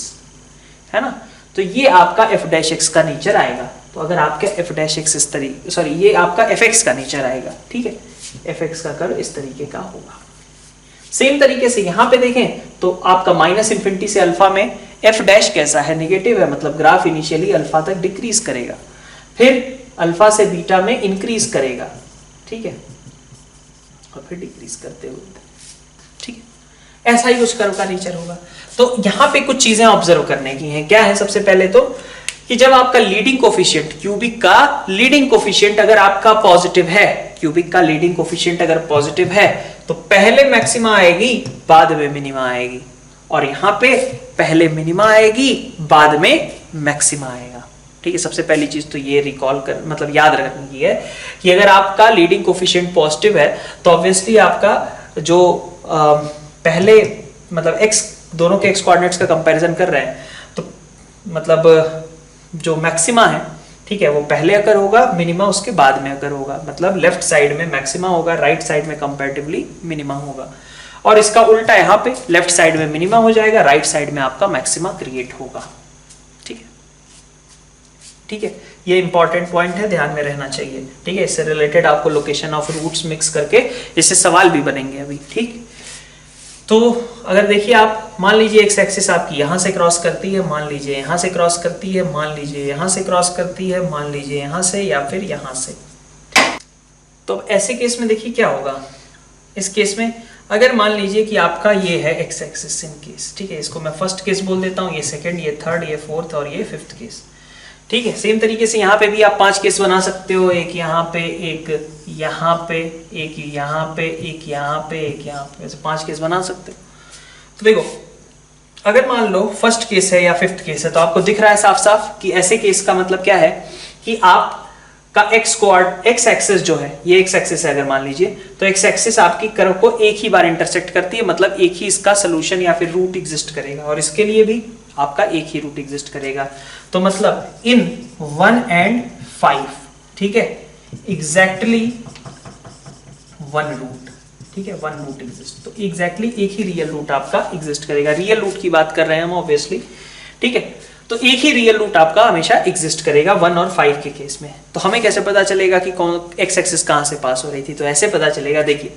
है ना। तो ये आपका एफ डैश एक्स का नेचर आएगा। तो अगर आपका एफ डैश एक्स इस तरीके, सॉरी ये आपका एफ एक्स का नेचर आएगा, ठीक है, एफ एक्स का कर्व इस तरीके का होगा। सेम तरीके से यहां पे देखें तो आपका माइनस इन्फिनिटी से अल्फा में एफ डैश कैसा है, नेगेटिव है, मतलब ग्राफ इनिशियली अल्फा तक डिक्रीज करेगा, फिर अल्फा से बीटा में इंक्रीज करेगा, ठीक है, और फिर डिक्रीज करते हुए, ठीक है, ऐसा ही कुछ कर्व का नेचर होगा। तो यहां पे कुछ चीजें ऑब्जर्व करने की हैं, क्या है, सबसे पहले तो कि जब आपका लीडिंग कोफिशिएंट, क्यूबिक का लीडिंग कोफिशिएंट अगर आपका पॉजिटिव है, क्यूबिक का लीडिंग कोफिशिएंट अगर पॉजिटिव है तो पहले मैक्सिमा आएगी बाद में मिनिमा आएगी, और यहां पे पहले मिनिमा आएगी बाद में मैक्सिमा आएगा, ठीक है, सबसे पहली चीज तो ये रिकॉल कर मतलब याद रखने की है कि अगर आपका लीडिंग कोफिशिएंट पॉजिटिव है तो ऑब्वियसली आपका जो पहले मतलब x दोनों के x कोऑर्डिनेट्स का कंपैरिजन कर रहे हैं तो मतलब जो मैक्सिमा है, ठीक है, वो पहले अकर होगा, मिनिमा उसके बाद में अकर होगा। मतलब लेफ्ट साइड में मैक्सिमा होगा, राइट साइड में कंपैरेटिवली मिनिमा होगा। और इसका उल्टा यहाँ पे लेफ्ट साइड में मिनिमा हो जाएगा, राइट साइड में आपका मैक्सिमा क्रिएट होगा। ठीक है, ठीक है, ये इंपॉर्टेंट पॉइंट है, ध्यान में रहना चाहिए। ठीक है, इससे रिलेटेड आपको लोकेशन ऑफ रूट्स मिक्स करके इससे सवाल भी बनेंगे अभी। ठीक, तो अगर देखिए आप मान लीजिए एक्स एक्सिस आपकी यहां से क्रॉस करती है, मान लीजिए यहां से क्रॉस करती है, मान लीजिए यहां से क्रॉस करती है, मान लीजिए यहां से या फिर यहां से। तो ऐसे केस में देखिए क्या होगा। इस केस में अगर मान लीजिए कि आपका ये है एक्स एक्सिस इन केस, ठीक है, इसको मैं फर्स्ट केस बोल देता हूँ, ये सेकंड, ये थर्ड, ये फोर्थ और ये फिफ्थ केस। ठीक है, सेम तरीके से यहाँ पे भी आप 5 केस बना सकते हो, एक यहाँ पे, एक यहाँ पे, एक यहाँ पे, एक यहाँ पे, एक यहाँ पे, ऐसे 5 केस बना सकते हो। तो देखो अगर मान लो फर्स्ट केस है या फिफ्थ केस है तो आपको दिख रहा है साफ साफ कि ऐसे केस का मतलब क्या है कि आपका एक्स एक्सिस जो है, ये एक्स एक्सिस है अगर मान लीजिए, तो एक्स एक्सिस आपकी कर्व को एक ही बार इंटरसेक्ट करती है, मतलब एक ही इसका सोल्यूशन या फिर रूट एग्जिस्ट करेगा, और इसके लिए भी आपका एक ही रूट एग्जिस्ट करेगा। तो मतलब इन 1 and 5, ठीक है, एग्जैक्टली 1 रूट, ठीक है, 1 रूट एग्जिस्ट। तो एग्जैक्टली एक ही रियल रूट आपका एग्जिस्ट करेगा। रियल रूट की बात कर रहे हैं हम ऑब्वियसली, ठीक है, तो एक ही रियल रूट आपका हमेशा एग्जिस्ट करेगा 1 और 5 के केस में। तो हमें कैसे पता चलेगा कि कौन एक्स एक्सिस कहां से पास हो रही थी? तो ऐसे पता चलेगा, देखिए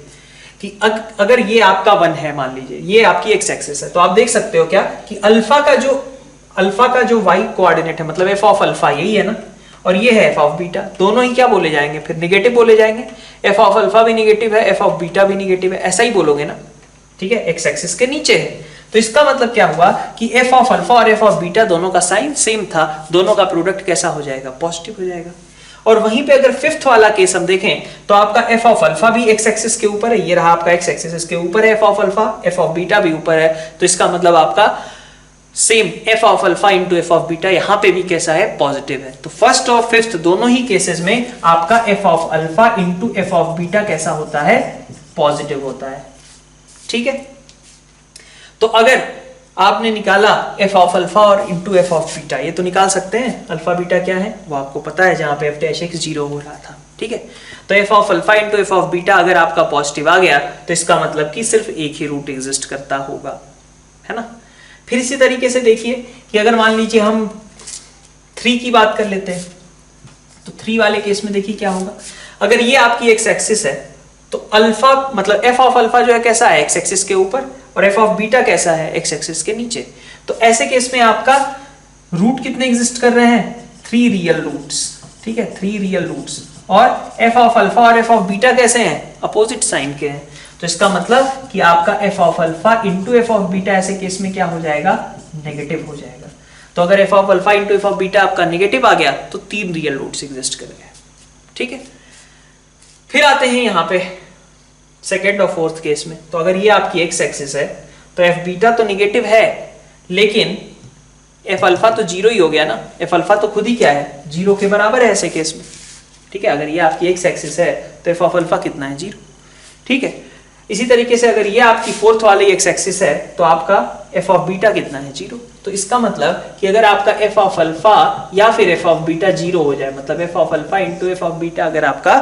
कि अगर ये आपका 1 है, मान लीजिए ये आपकी एक्स एक्सिस है, तो आप देख सकते हो क्या कि अल्फा का जो वाई कोऑर्डिनेट है, मतलब एफ ऑफ अल्फा यही है ना, और ये है एफ ऑफ बीटा, दोनों ही क्या बोले जाएंगे फिर? निगेटिव बोले जाएंगे। एफ ऑफ अल्फा भी निगेटिव है, एफ ऑफ बीटा भी निगेटिव है, ऐसा ही बोलोगे ना, ठीक है, एक्स एक्सिस के नीचे है। तो इसका मतलब क्या हुआ कि एफ ऑफ अल्फा और एफ ऑफ बीटा दोनों का साइन सेम था, दोनों का प्रोडक्ट कैसा हो जाएगा? पॉजिटिव हो जाएगा। और वहीं पे अगर फिफ्थ वाला केस हम देखें तो आपका एफ ऑफ अल्फा भी एक्स एक्सिस के ऊपर है, ये रहा आपका एक्स एक्सिस, इसके ऊपर है F of alpha, F of beta भी ऊपर है, तो इसका मतलब आपका same F of alpha into F of beta यहां पे भी कैसा है? पॉजिटिव है। तो फर्स्ट और फिफ्थ दोनों ही केसेस में आपका F of alpha into F of beta कैसा होता है? पॉजिटिव होता है। ठीक है, तो अगर आपने निकाला एफ ऑफ अल्फा और इंटू एफ ऑफ बीटा, ये तो निकाल सकते हैं, अल्फा बीटा क्या है वो आपको पता है, जहां पे एफ डैश एक्स 0 हो रहा था। ठीक है, तो F of alpha into F of beta अगर आपका पॉजिटिव आ गया तो इसका मतलब कि सिर्फ एक ही रूट एग्जिस्ट करता होगा, है ना। फिर इसी तरीके से देखिए कि अगर मान लीजिए हम 3 की बात कर लेते हैं, तो 3 वाले केस में देखिए क्या होगा। अगर ये आपकी एक्स एक्सिस है तो अल्फा मतलब एफ ऑफ अल्फा जो है कैसा है? एक्स एक्सिस के ऊपर, और एफ ऑफ बीटा कैसा है? एक्स एक्सिस के नीचे। तो ऐसे केस में आपका रूट कितने एग्जिस्ट कर रहे हैं? 3 रियल रूट्स। ठीक है, 3 रियल रूट्स, और एफ ऑफ अल्फा और एफ ऑफ बीटा कैसे हैं? अपोजिट साइन के हैं। तो इसका मतलब कि आपका F of alpha into F of beta ऐसे केस में क्या हो जाएगा? नेगेटिव हो जाएगा। तो अगर F of alpha into F of beta आपका नेगेटिव आ गया तो 3 रियल रूट्स एग्जिस्ट कर गए। ठीक है, फिर आते हैं यहाँ पे सेकेंड और फोर्थ केस में। तो अगर ये आपकी एक्स एक्सिस है तो एफ बीटा तो निगेटिव है, लेकिन एफ अल्फा तो 0 ही हो गया ना, एफ अल्फा तो खुद ही क्या है? 0 के बराबर है ऐसे केस में। ठीक है, अगर ये आपकी एक्स एक्सिस है तो एफ ऑफ अल्फा कितना है? 0। ठीक है, इसी तरीके से अगर ये आपकी फोर्थ वाली एक्स एक्सिस है तो आपका एफ ऑफ बीटा कितना है? 0। तो इसका मतलब कि अगर आपका एफ ऑफ अल्फा या फिर एफ ऑफ बीटा 0 हो जाए, मतलब F of alpha into F of beta अगर आपका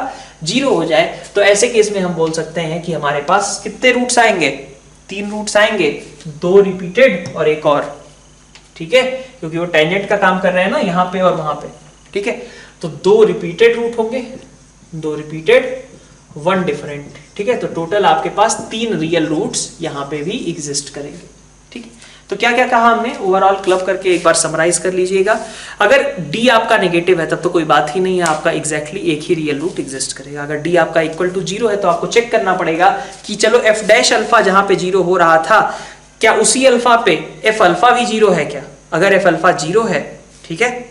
0 हो जाए, तो ऐसे केस में हम बोल सकते हैं कि हमारे पास कितने रूट्स आएंगे? 3 रूट्स आएंगे, 2 रिपीटेड और एक और। ठीक है, क्योंकि वो टेंजेंट का काम कर रहे हैं ना यहाँ पे और वहां पे। ठीक है, तो 2 रिपीटेड रूट होंगे, 2 रिपीटेड, 1 डिफरेंट। ठीक है, तो टोटल आपके पास 3 रियल रूट्स यहाँ पे भी एग्जिस्ट करेंगे। ठीक है, तो क्या क्या कहा हमने ओवरऑल क्लब करके एक बार समराइज कर लीजिएगा। अगर डी आपका नेगेटिव है तब तो कोई बात ही नहीं है, आपका एग्जैक्टली एक ही रियल रूट एग्जिस्ट करेगा। अगर डी आपका इक्वल टू 0 है तो आपको चेक करना पड़ेगा कि चलो एफ डैश अल्फा जहां पे 0 हो रहा था, क्या उसी अल्फा पे एफ अल्फा भी 0 है क्या? अगर एफ अल्फा 0 है, ठीक है,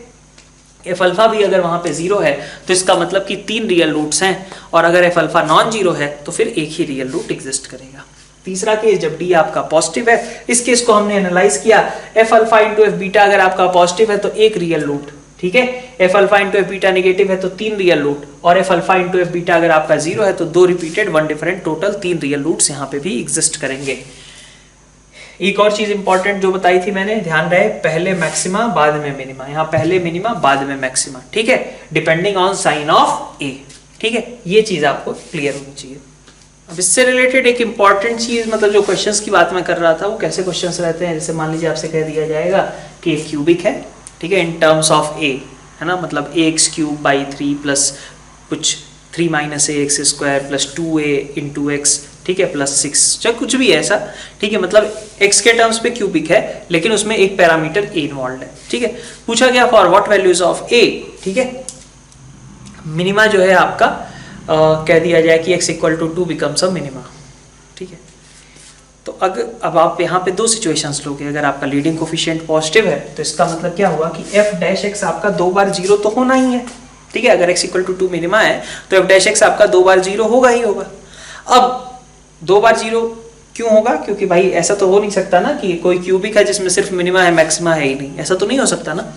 एफ अल्फा भी अगर वहां पे 0 है तो इसका मतलब कि 3 रियल रूट्स हैं, और अगर एफ अल्फा नॉन 0 है तो फिर एक ही रियल रूट एग्जिस्ट करेगा। तीसरा केस जब डी आपका पॉजिटिव है, इस केस को हमने एनालाइज किया, F alpha into F beta अगर आपका पॉजिटिव है तो एक रियल रूट, ठीक है। F alpha into F beta negative है तो 3 रियल रूट, और F alpha into F beta अगर आपका 0 है तो 2 repeated 1 different, total 3 real roots यहाँ पे भी एग्जिस्ट करेंगे। एक और चीज इंपॉर्टेंट जो बताई थी मैंने, ध्यान रहे, पहले मैक्सिमा बाद में मिनिमा, यहाँ पहले मिनिमा बाद में मैक्सिमा, ठीक है, डिपेंडिंग ऑन साइन ऑफ ए, ठीक है, ये चीज आपको क्लियर होनी चाहिए। अब इससे रिलेटेड एक इंपॉर्टेंट चीज, मतलब जो क्वेश्चंस की बात मैं कर रहा था वो कैसे क्वेश्चंस रहते हैं, जैसे मान लीजिए आपसे कह दिया जाएगा कि एक क्यूबिक है, ठीक है, इन टर्म्स ऑफ ए, है ना, मतलब ax क्यूब बाई 3 प्लस कुछ 3 minus ax square plus 2a into x, ठीक है, प्लस 6, चाहे कुछ भी ऐसा, ठीक है, मतलब x के टर्म्स पे क्यूबिक है लेकिन उसमें एक पैरामीटर a इन्वॉल्व है, ठीक है। पूछा गया for what values of a, ठीक है, मिनिमा जो है आपका कह दिया जाए कि x equal to 2 becomes a minima, ठीक है। तो अब आप यहाँ पे दो सिचुएशंस लोगे, अगर आपका लीडिंग कोफिशिएंट पॉजिटिव है तो इसका मतलब क्या हुआ कि f डैश x आपका 2 बार 0 तो होना ही है, ठीक है, अगर x इक्वल टू 2 मिनिमा है तो f डैश x आपका 2 बार 0 होगा ही होगा। अब 2 बार 0 क्यों होगा, क्योंकि भाई ऐसा तो हो नहीं सकता ना कि कोई क्यूबिक है जिसमें सिर्फ मिनिमा है मैक्सिमा है ही नहीं, ऐसा तो नहीं हो सकता ना।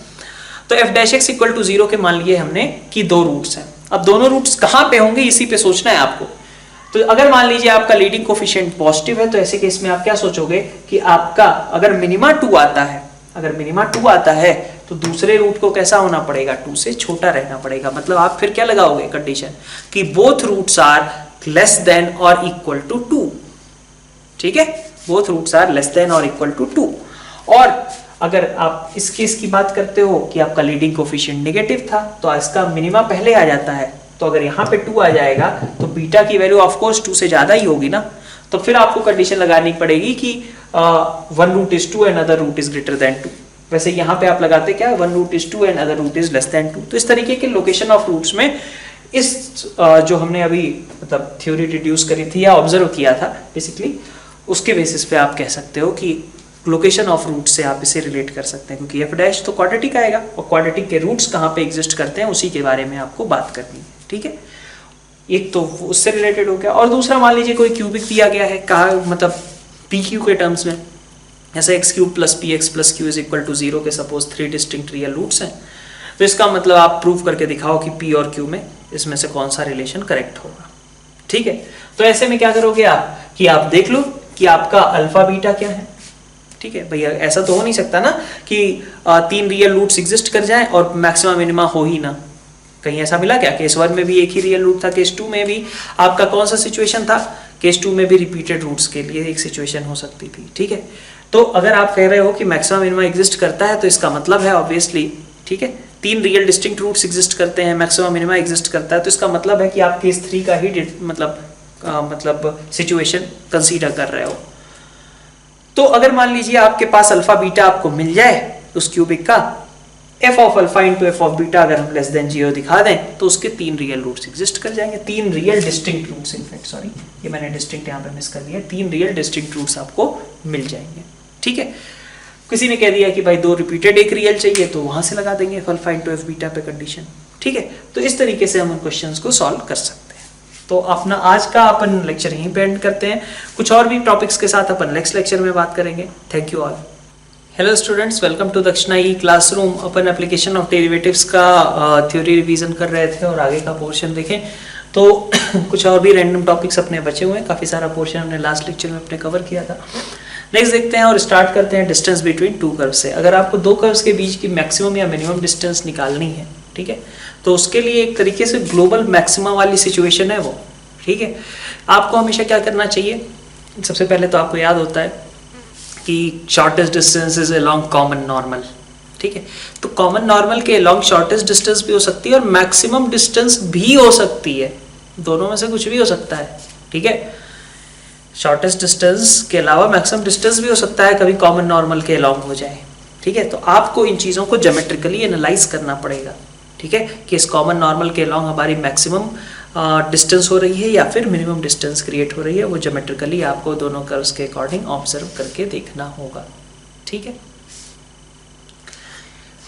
तो f dash x equal to 0 के मान लिए हमने कि 2 रूट्स हैं। अब दोनों रूट्स कहाँ पे होंगे इसी पे सोचना है आपको। तो अगर मान लीजिए आपका लीडिंग कोफिशिएंट पॉजिटिव है तो ऐसे केस में आप क्या सोचोगे कि आपका अगर मिनिमा 2 आता है, अगर मिनिमा 2 आता है तो दूसरे रूट को कैसा होना पड़ेगा, 2 से छोटा रहना पड़ेगा। मतलब आप फिर क्या लगाओगे कंडीशन कि both roots are less than और इक्वल टू 2, ठीक है, both roots are less than और इक्वल टू 2। और अगर आप इस केस की बात करते हो कि आपका लीडिंग कोफिशिएंट नेगेटिव था तो इसका मिनिमा पहले आ जाता है, तो अगर यहाँ पे 2 आ जाएगा तो बीटा की वैल्यू ऑफ कोर्स 2 से ज्यादा ही होगी ना, तो फिर आपको कंडीशन लगानी पड़ेगी कि 1 root is 2 and other root is greater than 2। वैसे यहाँ पे आप लगाते क्या, 1 root is 2 and other root is less than 2। तो इस तरीके के लोकेशन ऑफ रूट्स में इस जो हमने अभी मतलब थ्योरी डिड्यूस करी थी या ऑब्जर्व किया था बेसिकली, उसके बेसिस पे आप कह सकते हो कि लोकेशन ऑफ रूट से आप इसे रिलेट कर सकते हैं, क्योंकि एफ डैश तो क्वाड्रेटिक आएगा और क्वाड्रेटिक के रूट्स कहाँ पे एग्जिस्ट करते हैं उसी के बारे में आपको बात करनी है, ठीक है। एक तो उससे रिलेटेड हो गया, और दूसरा मान लीजिए कोई क्यूबिक दिया गया है, कहा मतलब पी क्यू के टर्म्स में, जैसे X cube plus P X plus Q is equal to 0 के सपोज 3 डिस्टिंक्ट रियल रूट्स हैं, तो इसका मतलब आप प्रूव करके दिखाओ कि पी और क्यू में इसमें से कौन सा रिलेशन करेक्ट होगा, ठीक है। तो ऐसे में क्या करोगे आप कि आप देख लो कि आपका अल्फा बीटा क्या है, ठीक है। भैया ऐसा तो हो नहीं सकता ना कि 3 रियल रूट्स एग्जिस्ट कर जाएं और मैक्सिमा मिनिमा हो ही ना, कहीं ऐसा मिला क्या? केस 1 में भी एक ही रियल रूट था, केस 2 में भी आपका कौन सा सिचुएशन था, केस 2 में भी रिपीटेड रूट्स के लिए एक सिचुएशन हो सकती थी, ठीक है। तो अगर आप कह रहे हो कि मैक्सिमा मिनिमा एग्जिस्ट करता है तो इसका मतलब है ऑब्वियसली, ठीक है, 3 रियल डिस्टिंक्ट रूट्स एग्जिस्ट करते हैं, मैक्सिमा मिनिमा एग्जिस्ट करता है, तो इसका मतलब है कि आप केस 3 का ही मतलब सिचुएशन कंसीडर कर रहे हो। तो अगर मान लीजिए आपके पास अल्फा बीटा आपको मिल जाए उस क्यूबिक का, F of alpha into F of beta अगर हम लेस देन 0 दिखा दें तो उसके 3 रियल रूट्स एग्जिस्ट कर जाएंगे, 3 real distinct roots, in fact sorry ये मैंने डिस्टिंक्ट यहाँ पे मिस कर दिया, 3 रियल डिस्टिंक्ट रूट्स आपको मिल जाएंगे, ठीक है। किसी ने कह दिया कि भाई 2 रिपीटेड एक रियल चाहिए तो वहां से लगा देंगे F alpha into F beta पे कंडीशन, ठीक है। तो इस तरीके से हम उन क्वेश्चंस को सॉल्व कर सकते हैं। तो अपना आज का अपन लेक्चर यहीं पे एंड करते हैं, कुछ और भी टॉपिक्स के साथ अपन नेक्स्ट लेक्चर में बात करेंगे। Thank you all. Hello students, welcome to Dakshina e classroom. अपन एप्लीकेशन ऑफ डेरिवेटिव्स का थ्योरी रिवीजन कर रहे थे और आगे का पोर्शन देखें तो कुछ और भी रैंडम टॉपिक्स अपने बचे हुए हैं, काफ़ी सारा पोर्शन हमने लास्ट लेक्चर में अपने कवर किया था। नेक्स्ट देखते हैं और स्टार्ट करते हैं डिस्टेंस बिटवीन 2 कर्व्स से। अगर आपको 2 कर्व्स के बीच की मैक्सिमम या मिनिमम डिस्टेंस निकालनी है, ठीक है, तो उसके लिए एक तरीके से ग्लोबल मैक्सिमा वाली सिचुएशन है वो, ठीक है। आपको हमेशा क्या करना चाहिए, सबसे पहले तो आपको याद होता है कि shortest distance is along common normal, ठीक है। तो कॉमन नॉर्मल के अलोंग शॉर्टेस्ट डिस्टेंस भी हो सकती है और मैक्सिमम डिस्टेंस भी हो सकती है, दोनों में से कुछ भी हो सकता है, ठीक है। शॉर्टेस्ट डिस्टेंस के अलावा मैक्सिमम डिस्टेंस भी हो सकता है, कभी कॉमन नॉर्मल के अलोंग हो जाए, ठीक है। तो आपको इन चीज़ों को ज्योमेट्रिकली एनालाइज करना पड़ेगा, ठीक है, कि इस कॉमन नॉर्मल के अलोंग हमारी मैक्सिमम डिस्टेंस हो रही है या फिर मिनिमम डिस्टेंस क्रिएट हो रही है, वो ज्योमेट्रिकली आपको दोनों कर्व्स के अकॉर्डिंग ऑब्जर्व करके देखना होगा, ठीक है।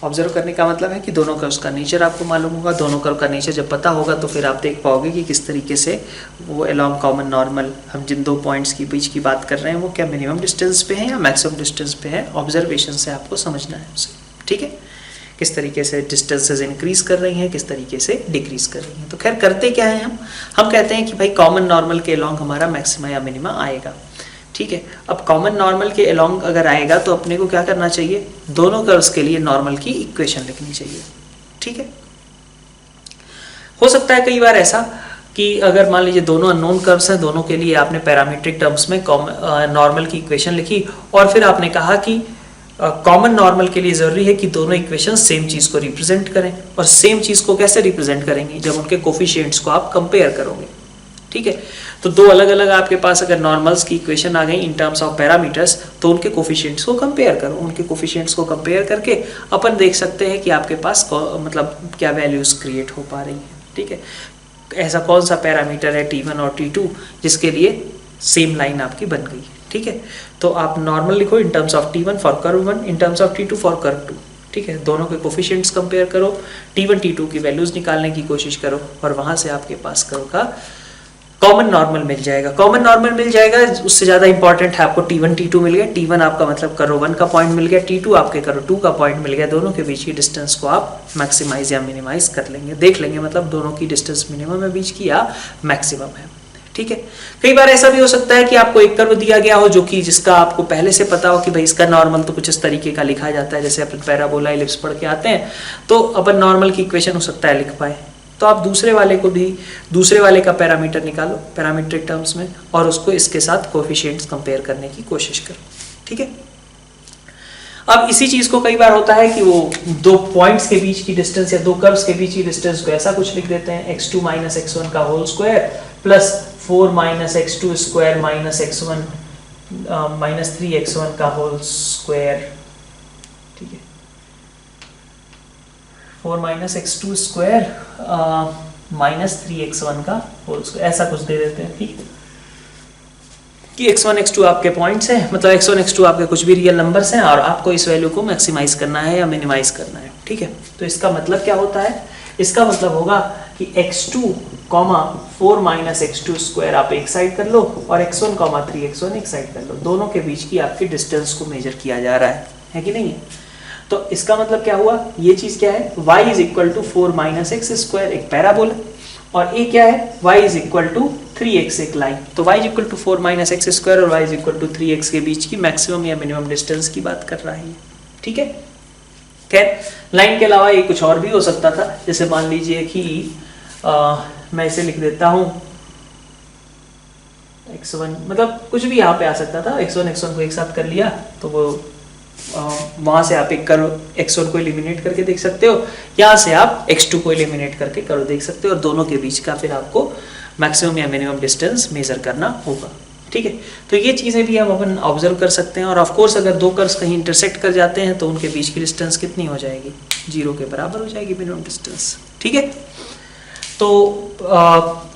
ऑब्जर्व करने का मतलब है कि दोनों कर्व्स का नेचर आपको मालूम होगा, दोनों कर्व का नेचर जब पता होगा तो फिर आप देख पाओगे कि किस तरीके से वो अलोंग कॉमन नॉर्मल हम जिन 2 पॉइंट्स के बीच की बात कर रहे हैं वो क्या मिनिमम डिस्टेंस पे है या मैक्सिमम डिस्टेंस पे है, ऑब्जर्वेशन से आपको समझना है उसे, ठीक है। किस तरीके से डिस्टेंसेज इंक्रीज कर रही हैं, किस तरीके से डिक्रीज कर रही हैं। तो खैर करते क्या है, हम कहते हैं कि भाई कॉमन नॉर्मल के अलोंग हमारा मैक्सिमा या मिनिमा आएगा, ठीक है। अब कॉमन नॉर्मल के अलोंग अगर आएगा तो अपने को क्या करना चाहिए, दोनों कर्व्स के लिए नॉर्मल की इक्वेशन लिखनी चाहिए, ठीक है। हो सकता है कई बार ऐसा कि अगर मान लीजिए दोनों अननोन कर्व्स हैं, दोनों के लिए आपने पैरामीट्रिक टर्म्स में नॉर्मल की इक्वेशन लिखी और फिर आपने कहा कि कॉमन नॉर्मल के लिए जरूरी है कि दोनों इक्वेशन सेम चीज को रिप्रेजेंट करें, और सेम चीज को कैसे रिप्रेजेंट करेंगे, जब उनके कोफिशिएंट्स को आप कंपेयर करोगे, ठीक है। तो दो अलग अलग आपके पास अगर नॉर्मल्स की इक्वेशन आ गई इन टर्म्स ऑफ पैरामीटर्स, तो उनके कोफिशिएंट्स को कंपेयर करो, उनके कोफिशिएंट्स को कंपेयर करके अपन देख सकते हैं कि आपके पास मतलब क्या वैल्यूज क्रिएट हो पा रही है, ठीक है। ऐसा कौन सा पैरामीटर है T1 और T2 जिसके लिए सेम लाइन आपकी बन गई, ठीक है। तो आप नॉर्मल लिखो in terms of T1 for curve 1, in terms of T2 for curve 2, ठीक है। दोनों के कोफिशिएंट्स कंपेयर करो, T1 T2 की वैल्यूज निकालने की कोशिश करो और वहां से आपके पास कर्व का कॉमन नॉर्मल मिल जाएगा। कॉमन नॉर्मल मिल जाएगा, उससे ज्यादा इंपॉर्टेंट है आपको T1 T2 मिल गया। T1 आपका मतलब कर्व 1 का पॉइंट मिल गया, T2 आपके कर्व 2 का पॉइंट मिल गया। दोनों के बीच की डिस्टेंस को आप मैक्सिमाइज या मिनिमाइज कर लेंगे, देख लेंगे मतलब दोनों की डिस्टेंस मिनिमम है बीच की या मैक्सिमम है, ठीक है। कई बार ऐसा भी हो सकता है कि आपको एक कर्व दिया गया हो जो कि जिसका आपको पहले से पता हो कि भाई इसका नॉर्मल तो कुछ इस तरीके का लिखा जाता है, जैसे अपन पैराबोला इलिप्स पढ़ के आते हैं, तो अपन नॉर्मल की इक्वेशन हो सकता है लिख पाए, तो आप दूसरे वाले का पैरामीटर निकालो पैरामीट्रिक टर्म्स में और उसको इसके साथ कोएफिशिएंट्स कंपेयर करने की कोशिश करो, ठीक है। अब इसी चीज को कई बार होता है कि वो दो पॉइंट्स के बीच की डिस्टेंस या दो कर्व्स के बीच की डिस्टेंस को ऐसा कुछ लिख देते हैं, x2 माइनस x1 का whole square plus 4 minus x2 square minus x1 minus 3x1 का होल स्क्वायर, ठीक है। 4 minus x2 square minus 3x1 का होल स्क्वायर, ऐसा कुछ दे देते हैं, ठीक है। कि x1 x2 आपके पॉइंट्स हैं, मतलब x1 x2 आपके कुछ भी रियल नंबर्स हैं और आपको इस वैल्यू को मैक्सिमाइज करना है या मिनिमाइज करना है, ठीक है। तो इसका मतलब क्या होता है, इसका मतलब होगा कि x2 4 माइनस x2 स्क्वायर आप एक साइड कर लो और x1 3x1 एक साइड कर लो, दोनों के बीच की आपकी डिस्टेंस को मेजर किया जा रहा है कि नहीं है। तो इसका मतलब क्या हुआ, ये चीज क्या है, y is equal to 4 minus X square एक पैराबोला, और ये क्या है, y is equal to 3x एक लाइन। तो y is equal to 4 minus X square और y is equal to 3x के बीच की मैक्सिमम या मिनिमम डिस्टेंस की बात कर रहा है, ठीक है। खैर लाइन के अलावा ये कुछ और भी हो सकता था, जैसे मान लीजिए कि मैं इसे लिख देता हूं x1, मतलब कुछ भी यहाँ पे आ सकता था, x1 को एक साथ कर लिया तो वो वहां से आप एक कर्व x1 को एलिमिनेट करके देख सकते हो, यहाँ से आप x2 को एलिमिनेट करके कर्व देख सकते हो और दोनों के बीच का फिर आपको मैक्सिमम या मिनिमम डिस्टेंस मेजर करना होगा, ठीक है। तो ये चीजें भी हम अपन ऑब्जर्व कर सकते हैं और ऑफ कोर्स अगर दो कर्व्स कहीं इंटरसेक्ट कर जाते हैं तो उनके बीच की डिस्टेंस कितनी हो जाएगी, 0 के बराबर हो जाएगी मिनिमम डिस्टेंस, ठीक है। तो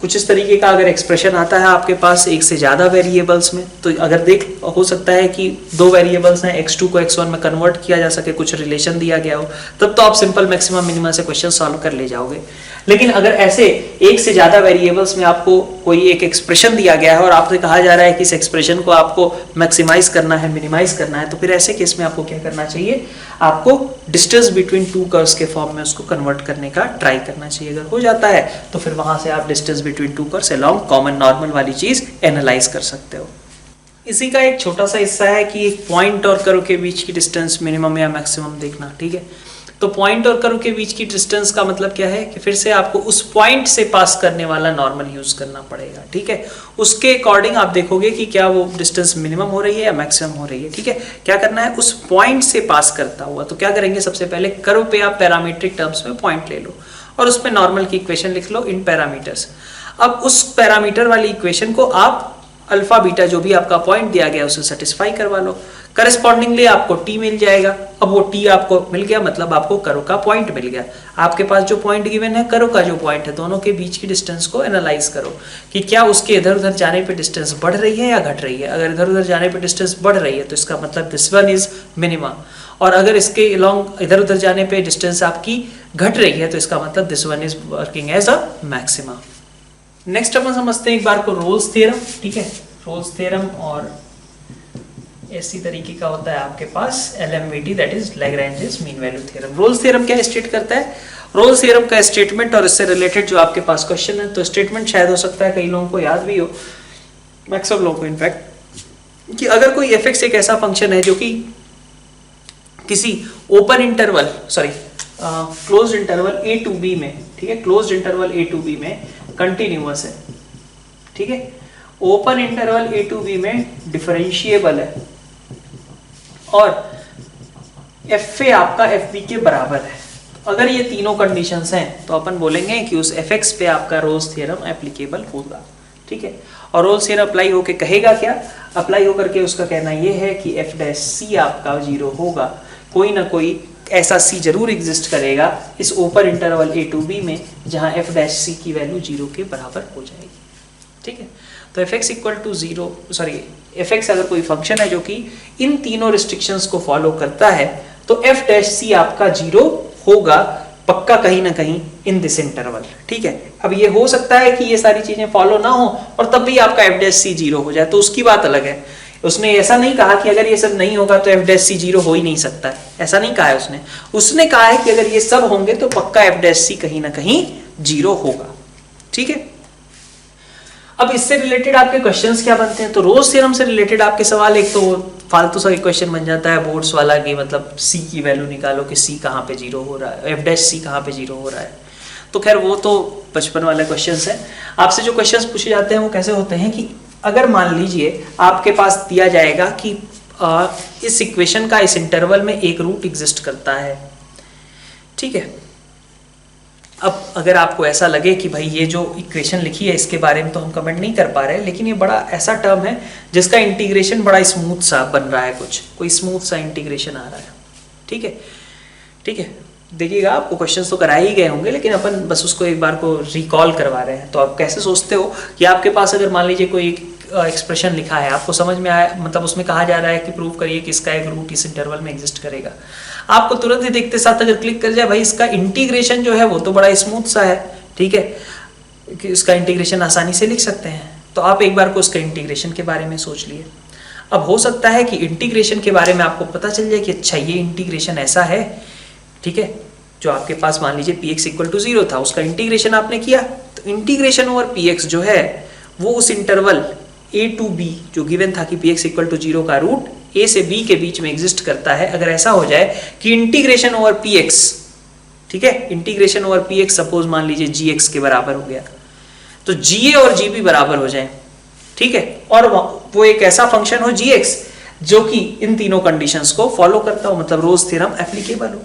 कुछ इस तरीके का अगर एक्सप्रेशन आता है आपके पास एक से ज़्यादा वेरिएबल्स में, तो अगर हो सकता है कि दो वेरिएबल्स हैं, x2 को x1 में कन्वर्ट किया जा सके, कुछ रिलेशन दिया गया हो, तब तो आप सिंपल मैक्सिमम मिनिमम से क्वेश्चन सॉल्व कर ले जाओगे। लेकिन अगर ऐसे एक से ज़्यादा वेरिएबल्स में आपको कोई एक एक्सप्रेशन दिया गया है और आपसे कहा जा रहा है कि इस एक्सप्रेशन को आपको मैक्सिमाइज करना है, मिनिमाइज करना है, तो फिर ऐसे केस में आपको क्या करना चाहिए, आपको डिस्टेंस बिटवीन टू कर्व्स के फॉर्म में उसको कन्वर्ट करने का ट्राई करना चाहिए। अगर हो जाता है तो फिर वहां से आप distance between two curves along common normal वाली चीज एनालाइज कर सकते हो। इसी का एक छोटा सा हिस्सा है कि एक पॉइंट और कर्व के बीच की डिस्टेंस मिनिमम या मैक्सिमम देखना, ठीक है। तो पॉइंट और कर्व के बीच की डिस्टेंस का मतलब क्या है कि फिर से आपको उस पॉइंट से पास करने वाला नॉर्मल यूज करना पड़ेगा, ठीक है। उसके अकॉर्डिंग आप देखोगे कि क्या वो डिस्टेंस मिनिमम हो रही है या मैक्सिमम हो रही है, ठीक है। क्या करना है, उस पॉइंट से पास करता हुआ, तो क्या करेंगे, सबसे पहले कर्व पे आप पैरामीट्रिक टर्म्स में पॉइंट ले लो और उस पे नॉर्मल की इक्वेशन लिख लो इन पैरामीटर्स। अब उस पैरामीटर वाली इक्वेशन को आप अल्फा बीटा जो भी आपका पॉइंट दिया गया उसे सेटिस्फाई करवा लो, करस्पॉन्डिंगली आपको टी मिल जाएगा। अब वो टी आपको मिल गया मतलब आपको कर्व का पॉइंट मिल गया। आपके पास जो पॉइंट गिवन है, कर्व का जो पॉइंट है, दोनों के बीच की डिस्टेंस को एनालाइज करो कि क्या उसके इधर उधर जाने पे डिस्टेंस बढ़ रही है या घट रही है। अगर इधर उधर जाने पे डिस्टेंस बढ़ रही है तो इसका मतलब दिस वन इज मिनिमा, और अगर इसके अलॉन्ग इधर उधर जाने पे डिस्टेंस आपकी घट रही है तो इसका मतलब this one is working as a maxima. Next अपन समझते हैं एक बार को रोल्स थ्योरम, ठीक है। रोल्स थ्योरम और इसी तरीके का होता है आपके पास LMVT, that is Lagrange's mean value theorem. Rolle's theorem क्या स्टेट करता है? रोल्स थ्योरम का स्टेटमेंट और इससे रिलेटेड जो आपके पास क्वेश्चन है, तो स्टेटमेंट शायद हो सकता है कई लोगों को याद भी हो, मैक्सिमम लोगों को इनफैक्ट, कि अगर कोई fx एक ऐसा फंक्शन है जो कि किसी open interval closed interval a to b में, ठीक है, closed interval a to b में कंटिन्यूअस है, ठीक है, open interval a to b में डिफरेंशिएबल है और fa आपका fb के बराबर है। अगर ये तीनों कंडीशंस हैं तो अपन बोलेंगे कि उस fx पे आपका रोल्स थ्योरम एप्लीकेबल होगा, ठीक है। और रोल्स थ्योरम अप्लाई होके कहेगा क्या? अप्लाई होकर के उसका कहना ये है कि f डैश c आपका 0 होगा, कोई ना कोई ऐसा c जरूर एग्जिस्ट करेगा इस open interval a to b में जहां f डैश c की वैल्यू 0 के बराबर हो जाएगी, ठीक है। तो fx इक्वल टू 0, fx अगर कोई फंक्शन है जो कि इन तीनों रिस्ट्रिक्शंस को फॉलो करता है तो f डैश c आपका 0 होगा पक्का कहीं ना कहीं इन दिस इंटरवल, ठीक है। अब ये हो सकता है कि ये सारी चीजें फॉलो ना हो और तब भी आपका f डैश c 0 हो जाए, तो उसकी बात अलग है। उसने ऐसा नहीं कहा कि अगर ये सब नहीं होगा तो f डैश c 0 हो ही नहीं सकता है, ऐसा नहीं कहा है उसने। उसने कहा है कि अगर ये सब होंगे तो पक्का f डैश c कहीं ना कहीं 0 होगा, ठीक है। अब इससे रिलेटेड आपके क्वेश्चंस क्या बनते हैं? तो रोल्स थ्योरम से रिलेटेड आपके सवाल, एक तो फालतू सा एक क्वेश्चन बन जाता है बोर्ड्स वाला कि मतलब c की वैल्यू निकालो कि c कहाँ पे 0 हो रहा है, f डैश c कहाँ पे 0 हो रहा है। तो खैर वो तो बचपन वाले क्वेश्चंस हैं। आपसे जो क्वेश्चंस पूछे जाते हैं वो कैसे होते हैं कि अगर मान लीजिए आपके पास दिया जाएगा कि इस इक्वेशन का इस इंटरवल में एक रूट एग्जिस्ट करता है, ठीक है। अब अगर आपको ऐसा लगे कि भाई ये जो इक्वेशन लिखी है इसके बारे में तो हम कमेंट नहीं कर पा रहे, लेकिन ये बड़ा ऐसा टर्म है जिसका इंटीग्रेशन बड़ा स्मूथ सा बन रहा है, कोई स्मूथ सा इंटीग्रेशन आ रहा है, ठीक है, ठीक है। देखिएगा आपको क्वेश्चंस तो कराए ही गए होंगे, लेकिन अपन बस उसको एक बार को रिकॉल करवा रहे हैं। तो आप कैसे सोचते हो कि आपके पास अगर मान लीजिए कोई एक्सप्रेशन लिखा है, आपको समझ में आया, मतलब उसमें कहा जा रहा है कि प्रूव करिए कि इसका एक रूट इस इंटरवल में एग्जिस्ट करेगा, आपको तुरंत ही देखते साथ अगर क्लिक कर जाए भाई इसका इंटीग्रेशन जो है वो तो बड़ा स्मूथ सा है, ठीक है, कि इसका इंटीग्रेशन आसानी से लिख सकते हैं। तो आप एक बार को उसका इंटीग्रेशन के बारे में सोच लिए। अब हो सकता है कि इंटीग्रेशन के बारे में आपको पता चल जाए कि अच्छा ये इंटीग्रेशन ऐसा है, ठीक है, जो आपके पास मान लीजिए px इक्वल टू 0 था, उसका इंटीग्रेशन आपने किया, तो इंटीग्रेशन ओवर px जो है वो उस इंटरवल a टू b जो गिवन था कि px इक्वल टू 0 का रूट a से b के बीच में एग्जिस्ट करता है। अगर ऐसा हो जाए कि इंटीग्रेशन ओवर px, ठीक है, इंटीग्रेशन ओवर px सपोज मान लीजिए gx के बराबर हो गया, तो ga और gb बराबर हो जाए, ठीक है, और वो एक ऐसा फंक्शन हो gx जो कि इन तीनों कंडीशंस को फॉलो करता हो, मतलब रोल्स थ्योरम एप्लीकेबल हो।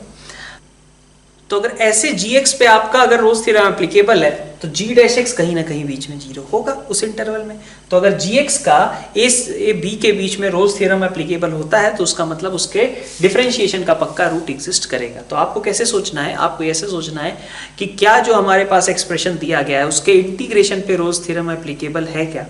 तो अगर ऐसे gx पे आपका अगर रोल्स थ्योरम एप्लीकेबल है तो g डैश x कहीं ना कहीं बीच में 0 होगा उस इंटरवल में। तो अगर gx का a से b के बीच में रोल्स थ्योरम एप्लीकेबल होता है तो उसका मतलब उसके डिफरेंशिएशन का पक्का रूट एग्जिस्ट करेगा। तो आपको कैसे सोचना है? आपको ऐसे सोचना है कि क्या जो हमारे पास एक्सप्रेशन दिया गया है उसके इंटीग्रेशन पे रोल्स थ्योरम एप्लीकेबल है क्या,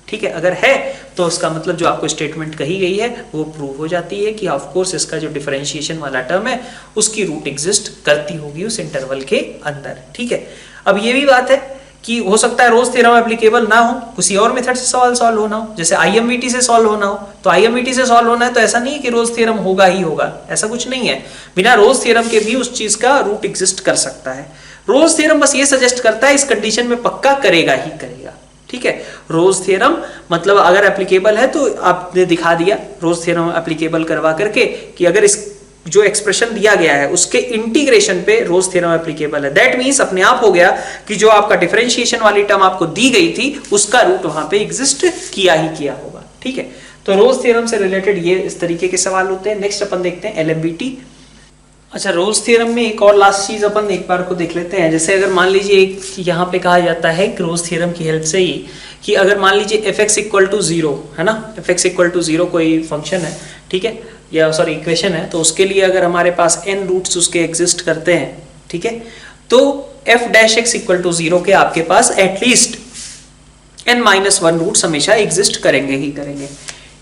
ठीक है। अगर है तो उसका मतलब जो आपको स्टेटमेंट कही गई है वो प्रूव हो जाती है कि ऑफ कोर्स इसका जो डिफरेंशिएशन वाला टर्म है उसकी रूट एग्जिस्ट करती होगी उस इंटरवल के अंदर, ठीक है। अब ये भी बात है कि हो सकता है रोल्स थ्योरम एप्लीकेबल ना हो, किसी और मेथड से सवाल सॉल्व होना हो, जैसे IMVT से सॉल्व होना हो। तो IMVT से सॉल्व होना है तो ऐसा नहीं है कि रोल्स थ्योरम होगा ही होगा, ऐसा कुछ नहीं है। बिना रोल्स थ्योरम के भी उस चीज का रूट एग्जिस्ट कर सकता है। रोल्स थ्योरम बस ये सजेस्ट करता है इस कंडीशन में पक्का करेगा ही करेगा, ठीक है। रोल्स थ्योरम मतलब अगर एप्लीकेबल है तो आपने दिखा दिया रोल्स थ्योरम एप्लीकेबल करवा करके कि अगर इस जो एक्सप्रेशन दिया गया है उसके इंटीग्रेशन पे रोल्स थ्योरम एप्लीकेबल है। दैट मींस अपने आप हो गया कि जो आपका डिफरेंशिएशन वाली टर्म आपको दी गई थी उसका रूट वहां पे एग्जिस्ट किया ही किया होगा, ठीक है। तो रोल्स थ्योरम से रिलेटेड ये इस तरीके के सवाल होते हैं। नेक्स्ट अपन देखते हैं LMVT। अच्छा, रोल्स थ्योरम में एक और लास्ट चीज अपन एक बार को देख लेते हैं। जैसे अगर मान लीजिए यहाँ पे कहा जाता है कि रोल्स थ्योरम की हेल्प से ही कि अगर मान लीजिए fx इक्वल टू 0 है ना, fx इक्वल टू 0 कोई फंक्शन है, ठीक है, या सॉरी इक्वेशन है, तो उसके लिए अगर हमारे पास n रूट्स उसके एग्जिस्ट करते हैं, ठीक है, तो f dash x equal to 0 के आपके पास एटलीस्ट n-1 रूट्स हमेशा एग्जिस्ट करेंगे ही करेंगे,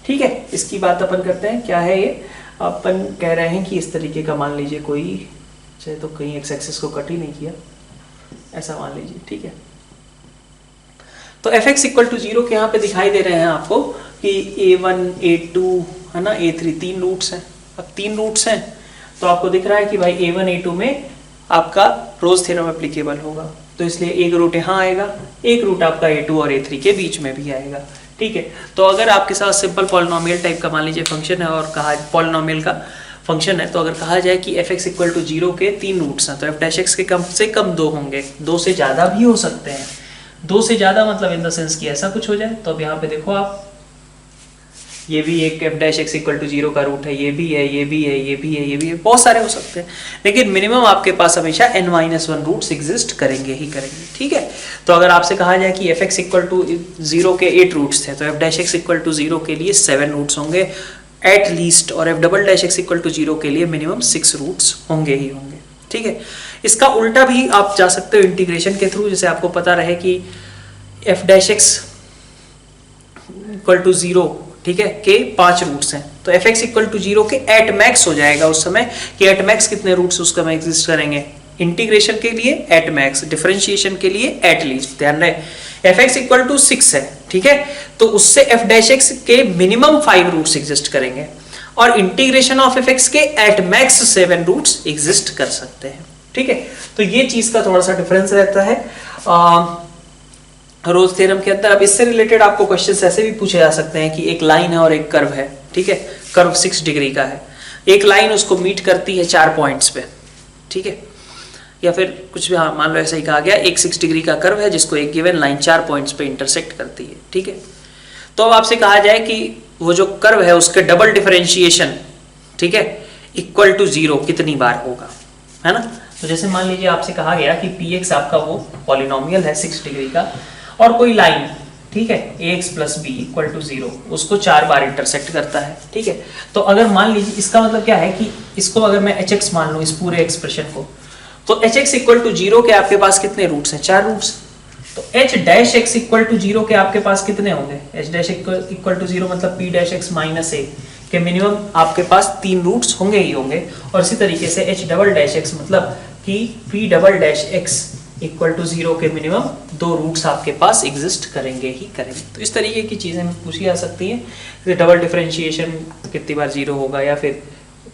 ठीक है। इसकी बात अपन करते हैं, क्या है ये, अपन कह रहे हैं कि इस तरीके का मान लीजिए कोई, चाहे तो कहीं एक्स एक्सिस को कट ही नहीं किया, ऐसा मान लीजिए, ठीक है। तो fx इक्वल टू 0 के यहाँ पे दिखाई दे रहे हैं आपको कि a1 a2 है ना, A3 3 रूट्स हैं। अब 3 रूट्स हैं तो आपको दिख रहा है कि भाई A1 A2 में आपका रोज थ्योरम एप्लीकेबल होगा, तो इसलिए एक रूट यहाँ आएगा, एक रूट आपका A2 और A3 के बीच में भी आएगा। ठीक है, तो अगर आपके साथ सिंपल पॉलिनोमियल टाइप का मान लीजिए फंक्शन है और कहा पॉलिनोमियल का फंक्शन है, तो अगर कहा जाए कि f(x) = 0 के 3 रूट्स हैं तो f'(x) के कम से कम 2 होंगे, 2 से ज़्यादा भी हो सकते हैं। 2 से ज़्यादा मतलब इन द सेंस कि ऐसा कुछ हो जाए, तो अब यहाँ पे देखो आप, ये भी एक f'(x) = 0 का रूट है, ये भी है, ये भी है, ये भी है, ये भी है, बहुत सारे हो सकते हैं, लेकिन मिनिमम आपके पास हमेशा n-1 रूट्स एग्जिस्ट करेंगे ही करेंगे। ठीक है, तो अगर आपसे कहा जाए कि f(x) = 0 के 8 रूट्स थे तो f'(x) = 0 के लिए 7 रूट्स होंगे एट लीस्ट, और f'(x) = 0 के लिए मिनिमम 6 रूट्स होंगे ही होंगे। ठीक है, इसका उल्टा भी आप जा सकते हो इंटीग्रेशन के थ्रू, जैसे आपको पता रहे कि f'(x) = 0, ठीक है, के 5 रूट्स हैं, तो f(x) = 0 के एट मैक्स हो जाएगा उस समय कि एट मैक्स कितने रूट्स उसका में एग्जिस्ट करेंगे, इंटीग्रेशन के लिए एट मैक्स, डिफरेंशिएशन के लिए एट लीस्ट। ध्यान रहे f(x) = 6 है, ठीक है, तो उससे f'(x) के मिनिमम 5 रूट्स एग्जिस्ट करेंगे और इंटीग्रेशन ऑफ f(x) के एट मैक्स 7 रूट्स एग्जिस्ट कर सकते हैं। ठीक है, तो ये चीज का थोड़ा सा डिफरेंस रहता है रोज थ्योरम के अंदर। अब इससे रिलेटेड आपको क्वेश्चंस ऐसे भी पूछे जा सकते हैं कि एक लाइन है और एक कर्व है, ठीक है, कर्व 6 डिग्री का है, एक लाइन उसको मीट करती है 4 पॉइंट्स पे, ठीक है, या फिर कुछ भी, हाँ मान लो ऐसा ही कहा गया, एक 6 डिग्री का कर्व है जिसको एक गिवन लाइन 4 पॉइंट्स पे इंटरसेक्ट करती है। ठीक है, तो अब आपसे कहा जाए कि वो जो कर्व है उसके डबल डिफरेंशिएशन, ठीक है, = 0 कितनी बार होगा, है ना। तो जैसे मान लीजिए आपसे कहा गया कि px आपका वो पॉलिनोमियल है 6 डिग्री का और कोई लाइन, ठीक है, ax + b = 0, उसको 4 बार इंटरसेक्ट करता है। ठीक है, तो अगर मान लीजिए इसका मतलब क्या है कि इसको अगर मैं hx मान लूं, इस पूरे एक्सप्रेशन को, तो hx = 0 के आपके पास कितने रूट्स हैं, 4 रूट्स, तो h'(x) = 0 के आपके पास कितने होंगे, h' = 0 मतलब p'(x) - a के मिनिमम आपके पास 3 रूट्स होंगे ही होंगे, और इसी तरीके से h'(x) मतलब कि p'(x) = 0 के मिनिमम 2 रूट्स आपके पास एग्जिस्ट करेंगे ही करेंगे। तो इस तरीके की चीजें पूछी जा सकती हैं, जैसे डबल डिफरेंशिएशन कितनी बार 0 होगा, या फिर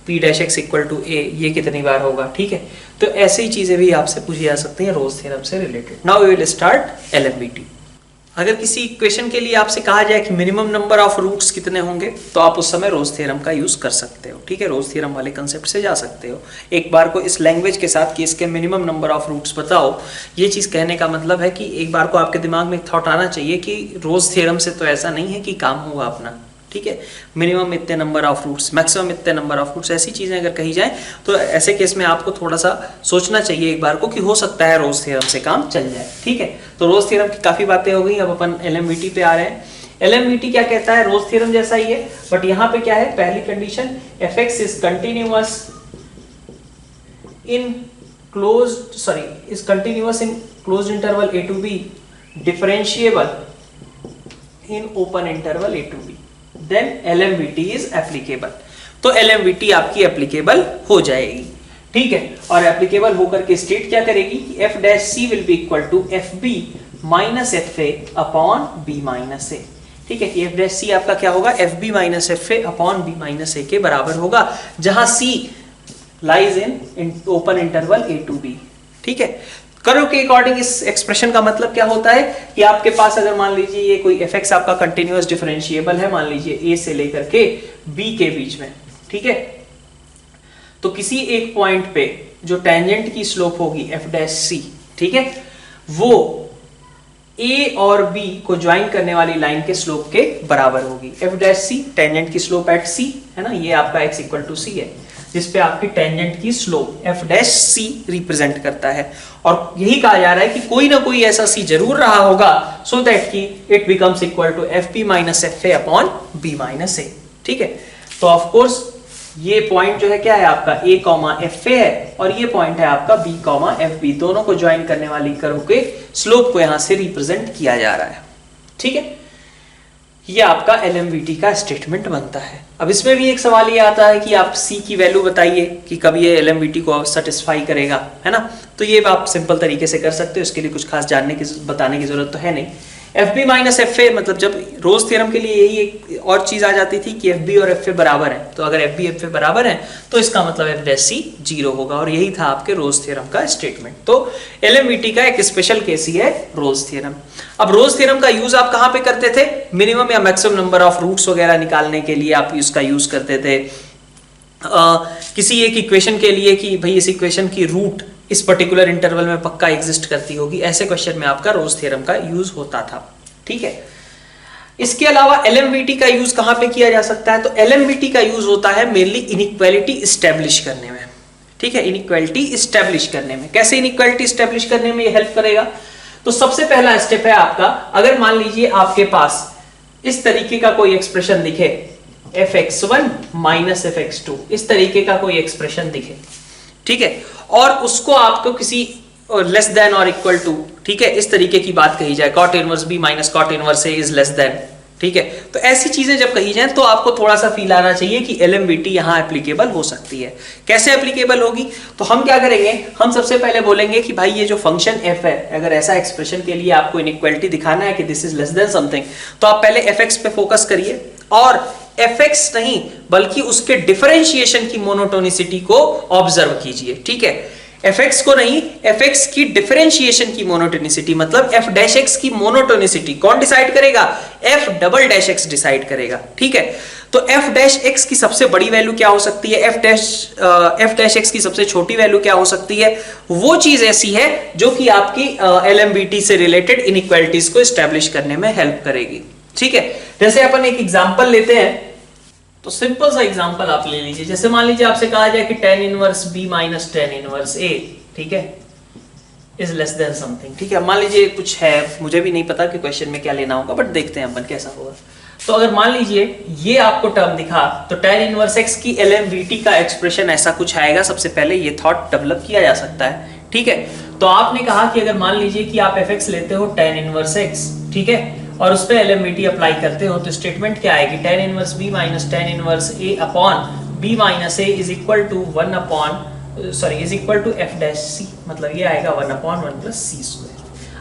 p'(x) = a ये कितनी बार होगा। ठीक है, तो ऐसे ही चीजें भी आपसे पूछी जा सकती हैं रोज थ्योरम से related. Now we will start LMVT। अगर किसी इक्वेशन के लिए आपसे कहा जाए कि मिनिमम नंबर ऑफ रूट्स कितने होंगे, तो आप उस समय रोज थ्योरम का यूज कर सकते हो। ठीक है, रोज थ्योरम वाले कंसेप्ट से जा सकते हो एक बार को इस लैंग्वेज के साथ कि इसके मिनिमम नंबर ऑफ रूट्स बताओ। ये चीज कहने का मतलब है कि एक बार को आपके दिमाग में एक थॉट आना चाहिए कि रोज थ्योरम से तो ऐसा नहीं है कि काम हुआ अपना। ठीक है, मिनिमम इतने नंबर ऑफ रूट्स, मैक्सिमम इतने नंबर ऑफ रूट्स, ऐसी चीजें अगर कही जाए तो ऐसे केस में आपको थोड़ा सा सोचना चाहिए एक बार को कि हो सकता है रोज थ्योरम से काम चल जाए। ठीक है, तो रोज थ्योरम की काफी बातें हो गई, अब अपन LMVT पे आ रहे हैं। LMVT क्या कहता है, रोज थ्योरम जैसा ही है, बट यहाँ पे क्या है, पहली condition f(x) is continuous in closed interval a to b, differentiable in open interval a to b, then LMVT is applicable। तो LMVT आपकी एप्लीकेबल हो जाएगी। ठीक है, और एप्लीकेबल होकर के स्टेट क्या करेगी कि f'(c) will be equal to fb minus fa upon b minus a। ठीक है, कि f'(c) आपका क्या होगा, fb minus fa upon b minus a के बराबर होगा, जहां c lies in open interval a to b। ठीक है, कर्व के अकॉर्डिंग इस एक्सप्रेशन का मतलब क्या होता है कि आपके पास अगर मान लीजिए ये कोई f(x) आपका कंटिन्यूअस डिफरेंशिएबल है, मान लीजिए a से लेकर के b के बीच में, ठीक है, तो किसी एक पॉइंट पे जो टेंजेंट की स्लोप होगी f'(c), ठीक है, वो a और b को ज्वाइन करने वाली लाइन के स्लोप के बराबर होगी। f'(c) टेंजेंट की स्लोप एट c है ना, ये आपका x = c है, जिसपे आपकी टेंजेंट की स्लोप f'(c) रिप्रेजेंट करता है, और यही कहा जा रहा है कि कोई ना कोई ऐसा c जरूर रहा होगा सो दैट कि it becomes equal to fb minus fa upon b minus a। ठीक है, तो ऑफ कोर्स ये पॉइंट जो है क्या है आपका a, fa है, और ये पॉइंट है आपका b, fb, दोनों को ज्वाइन करने वाली कर्व के स्लोप को यहां से रिप्रेजेंट किया जा रहा है। ठीक है, ये आपका LMVT का स्टेटमेंट बनता है। अब इसमें भी एक सवाल ये आता है कि आप c की वैल्यू बताइए कि कब ये LMVT को सेटिस्फाई करेगा, है ना। तो ये आप सिंपल तरीके से कर सकते हो, इसके लिए कुछ खास बताने की जरूरत तो है नहीं। F B minus F A, मतलब जब रोज थ्योरम के लिए यही एक और चीज आ जाती थी कि एफ बी और एफ ए बराबर है, तो अगर एफ बी एफ ए बराबर है तो इसका मतलब एफ डैश सी 0 होगा, और यही था आपके रोज थ्योरम का स्टेटमेंट। तो एलएमवीटी का एक स्पेशल केस ही है रोज थ्योरम। अब रोज थ्योरम का यूज आप कहां पे करते थे? मिनिमम या मैक्सिमम नंबर ऑफ रूट्स वगैरह निकालने के लिए आप इसका यूज करते थे। किसी एक इक्वेशन के लिए कि भाई इस इक्वेशन की रूट इस पर्टिकुलर इंटरवल में पक्का एग्जिस्ट करती होगी, ऐसे क्वेश्चन में आपका रोज थ्योरम का यूज होता था। ठीक है, इसके अलावा एलएमवीटी का यूज कहां पे किया जा सकता है? तो एलएमवीटी का यूज होता है मेनली इनइक्वालिटी स्टैब्लिश करने में। ठीक है, इनइक्वालिटी स्टैब्लिश करने में। कैसे इनइक्वालिटी स्टैब्लिश करने में ये हेल्प करेगा? तो सबसे पहला स्टेप है आपका, अगर मान लीजिए आपके पास इस तरीके का कोई एक्सप्रेशन दिखे, fx1 माइनस fx2, इस तरीके का कोई एक्सप्रेशन दिखे, ठीक है, और उसको आपको किसी लेस देन और इक्वल टू, ठीक है, इस तरीके की बात कही जाए, cot inverse b minus cot inverse a is less then, ठीक है, तो ऐसी चीजें जब कही जाए तो आपको थोड़ा सा फील आना चाहिए कि एलएमवीटी यहां एप्लीकेबल हो सकती है। कैसे एप्लीकेबल होगी? तो हम क्या करेंगे, हम सबसे पहले बोलेंगे कि भाई ये जो फंक्शन f है, अगर ऐसा एक्सप्रेशन के लिए आपको इनइक्वालिटी दिखाना है कि this is less then something, तो आप पहले fx पे फोकस करिए और fx नहीं बल्कि उसके डिफरेंशिएशन की मोनोटोनिसिटी को ऑब्जर्व कीजिए। ठीक है, fx को नहीं, fx की डिफरेंशिएशन की मोनोटोनिसिटी, मतलब f डैश x की मोनोटोनिसिटी कौन डिसाइड करेगा? f double dash x decide करेगा। ठीक है, तो f डैश x की सबसे बड़ी वैल्यू क्या हो सकती है, f डैश x की सबसे छोटी वैल्यू क्या हो सकती है? वो चीज ऐसी है जो कि आपकी एलएमवीटी से रिलेटेड इनइक्वालिटीज को एस्टैब्लिश करने में हेल्प करेगी। ठीक है, जैसे अपन एक एग्जांपल लेते हैं, तो सिंपल सा एग्जांपल आप ले लीजिए। जैसे मान लीजिए आपसे कहा जाए कि tan inverse b minus tan inverse a, ठीक है, इज लेस देन समथिंग। ठीक है, मान लीजिए कुछ है, मुझे भी नहीं पता कि क्वेश्चन में क्या लेना होगा, बट देखते हैं अपन कैसा होगा। तो अगर मान लीजिए ये आपको टर्म दिखा, तो tan इनवर्स x की एलएमवीटी का एक्सप्रेशन ऐसा कुछ आएगा। सबसे पहले ये थॉट डेवलप किया जा सकता है। ठीक है, तो आपने कहा कि अगर मान लीजिए कि आप fx लेते हो tan इनवर्स x, ठीक है, और उस पे एलएमवीटी अप्लाई करते हो, तो स्टेटमेंट क्या आएगी? tan inverse b minus tan inverse a upon b minus a is equal to 1 upon is equal to f dash c, मतलब ये आएगा 1 अपॉन 1 प्लस c स्क्वायर।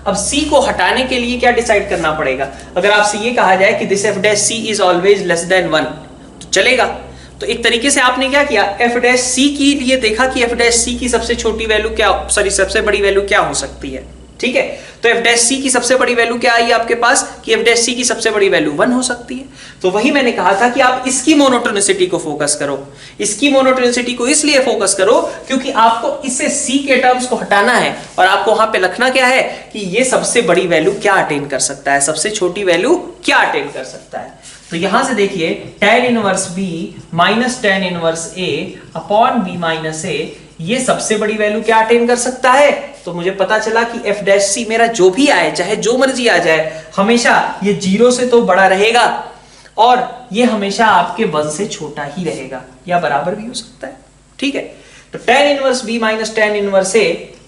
अब c को हटाने के लिए क्या डिसाइड करना पड़ेगा? अगर आपसे ये कहा जाए कि this f dash c is always less than 1, तो चलेगा। तो एक तरीके से आपने क्या किया, f डैश c के लिए देखा कि f डैश c की सबसे छोटी वैल्यू क्या, सबसे बड़ी वैल्यू क्या हो सकती है। ठीक है, तो f डैश c की सबसे बड़ी वैल्यू क्या आई आपके पास कि f डैश c की सबसे बड़ी वैल्यू 1 हो सकती है। तो वही मैंने कहा था कि आप इसकी मोनोटोनिसिटी को फोकस करो। इसकी मोनोटोनिसिटी को इसलिए फोकस करो क्योंकि आपको इससे c के टर्म्स को हटाना है, और आपको वहां पे लिखना क्या है कि ये सबसे बड़ी वैल्यू क्या अटेन कर सकता है, सबसे छोटी वैल्यू क्या अटेन कर सकता है। तो यहां से देखिए tan inverse b minus tan inverse a upon b minus a, ये सबसे बड़ी वैल्यू क्या अटेन कर सकता है? तो मुझे पता चला कि f डैश c मेरा जो भी आए, चाहे जो मर्जी आ जाए, हमेशा ये 0 से तो बड़ा रहेगा और ये हमेशा आपके 1 से छोटा ही रहेगा या बराबर भी हो सकता है। ठीक है, तो tan inverse b minus tan inverse a,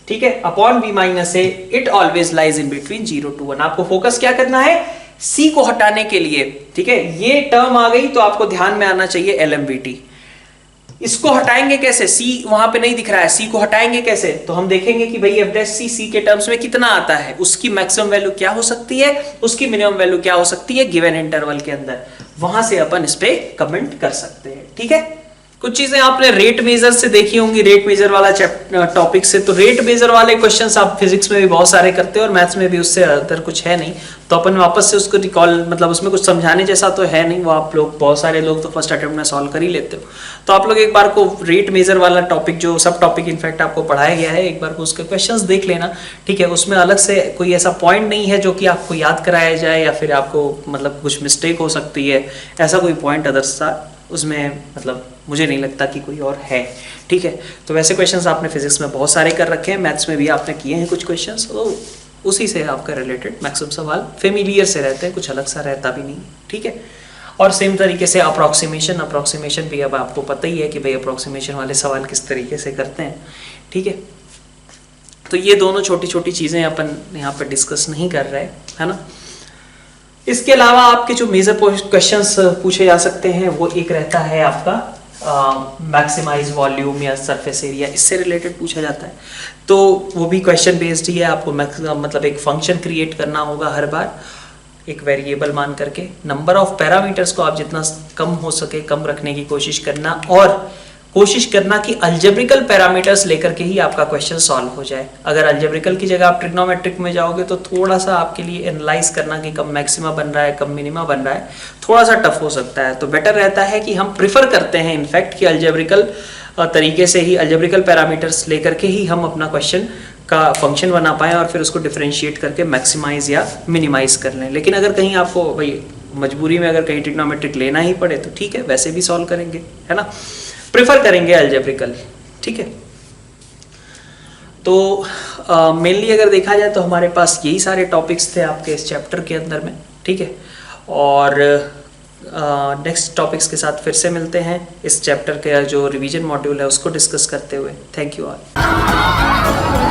ठीक है, upon b minus a, it always lies in between 0 to 1। आपको फोकस क्या करना है? c को हटाने के लिए। ठीक है, ये टर्म आ गई तो आपको ध्यान में आना चाहिए एलएमवीटी। इसको हटाएंगे कैसे? c वहां पे नहीं दिख रहा है, c को हटाएंगे कैसे? तो हम देखेंगे कि भाई f डैश c के टर्म्स में कितना आता है, उसकी मैक्सिमम वैल्यू क्या हो सकती है, उसकी मिनिमम वैल्यू क्या हो सकती है गिवन इंटरवल के अंदर। वहां से अपन इस पे कमेंट कर सकते हैं। ठीक है, कुछ चीजें आपने रेट मेजर से देखी होंगी, रेट मेजर वाला टॉपिक से। तो रेट मेजर वाले क्वेश्चंस आप फिजिक्स में भी बहुत सारे करते हो और मैथ्स में भी उससे अदर कुछ है नहीं, तो अपन वापस से उसको रिकॉल, मतलब उसमें कुछ समझाने जैसा तो है नहीं, वो आप लोग बहुत सारे लोग तो फर्स्ट अटेम्प्ट में सॉल्व कर ही लेते हो। तो आप लोग एक बार को रेट मेजर वाला टॉपिक, जो सब टॉपिक इनफैक्ट आपको पढ़ाया गया है, एक बार को उसके क्वेश्चंस देख लेना। ठीक है, उसमें अलग से कोई ऐसा पॉइंट नहीं है जो कि आपको याद कराया जाए या फिर आपको मतलब कुछ मिस्टेक हो सकती है, ऐसा कोई पॉइंट अदर सा उसमें मतलब मुझे नहीं लगता कि कोई और है। ठीक है, तो वैसे क्वेश्चंस आपने फिजिक्स में बहुत सारे कर रखे हैं, मैथ्स में भी आपने किए हैं कुछ क्वेश्चंस, तो उसी से आपका रिलेटेड मैक्सिमम सवाल फेमिलियर से रहते हैं, कुछ अलग सा रहता भी नहीं। ठीक है, और सेम तरीके से अप्रोक्सीमेशन भी अब आपको पता ही है कि भाई अप्रोक्सीमेशन वाले सवाल किस तरीके से करते हैं। ठीक है, तो ये दोनों छोटी छोटी चीज़ें अपन यहाँ पर डिस्कस नहीं कर रहे, है ना। इसके अलावा आपके जो मेजर क्वेश्चंस पूछे जा सकते हैं वो एक रहता है आपका मैक्सिमाइज वॉल्यूम या सरफेस एरिया, इससे रिलेटेड पूछा जाता है। तो वो भी क्वेश्चन बेस्ड ही है, आपको मतलब एक फंक्शन क्रिएट करना होगा हर बार, एक वेरिएबल मान करके। नंबर ऑफ पैरामीटर्स को आप जितना कम हो सके कम रखने की कोशिश करना, और कोशिश करना कि अलजेब्रिकल पैरामीटर्स लेकर के ही आपका क्वेश्चन सॉल्व हो जाए। अगर अलजेब्रिकल की जगह आप ट्रिग्नोमेट्रिक में जाओगे तो थोड़ा सा आपके लिए एनालाइज करना कि कब मैक्सिमा बन रहा है कब मिनिमा बन रहा है थोड़ा सा टफ हो सकता है। तो बेटर रहता है कि हम प्रिफर करते हैं इनफैक्ट कि अलजेब्रिकल तरीके से ही, अलजेब्रिकल पैरामीटर्स लेकर के ही हम अपना क्वेश्चन का फंक्शन बना पाएं और फिर उसको डिफरेंशिएट करके मैक्सिमाइज या मिनिमाइज कर लें। लेकिन अगर कहीं आपको भाई मजबूरी में अगर कहीं ट्रिग्नोमेट्रिक लेना ही पड़े तो ठीक है, वैसे भी सॉल्व करेंगे, है ना, प्रेफर करेंगे अलजेब्रिकल। ठीक है, तो मेनली अगर देखा जाए तो हमारे पास यही सारे टॉपिक्स थे आपके इस चैप्टर के अंदर में। ठीक है, और नेक्स्ट टॉपिक्स के साथ फिर से मिलते हैं इस चैप्टर का जो रिवीजन मॉड्यूल है उसको डिस्कस करते हुए। Thank you all.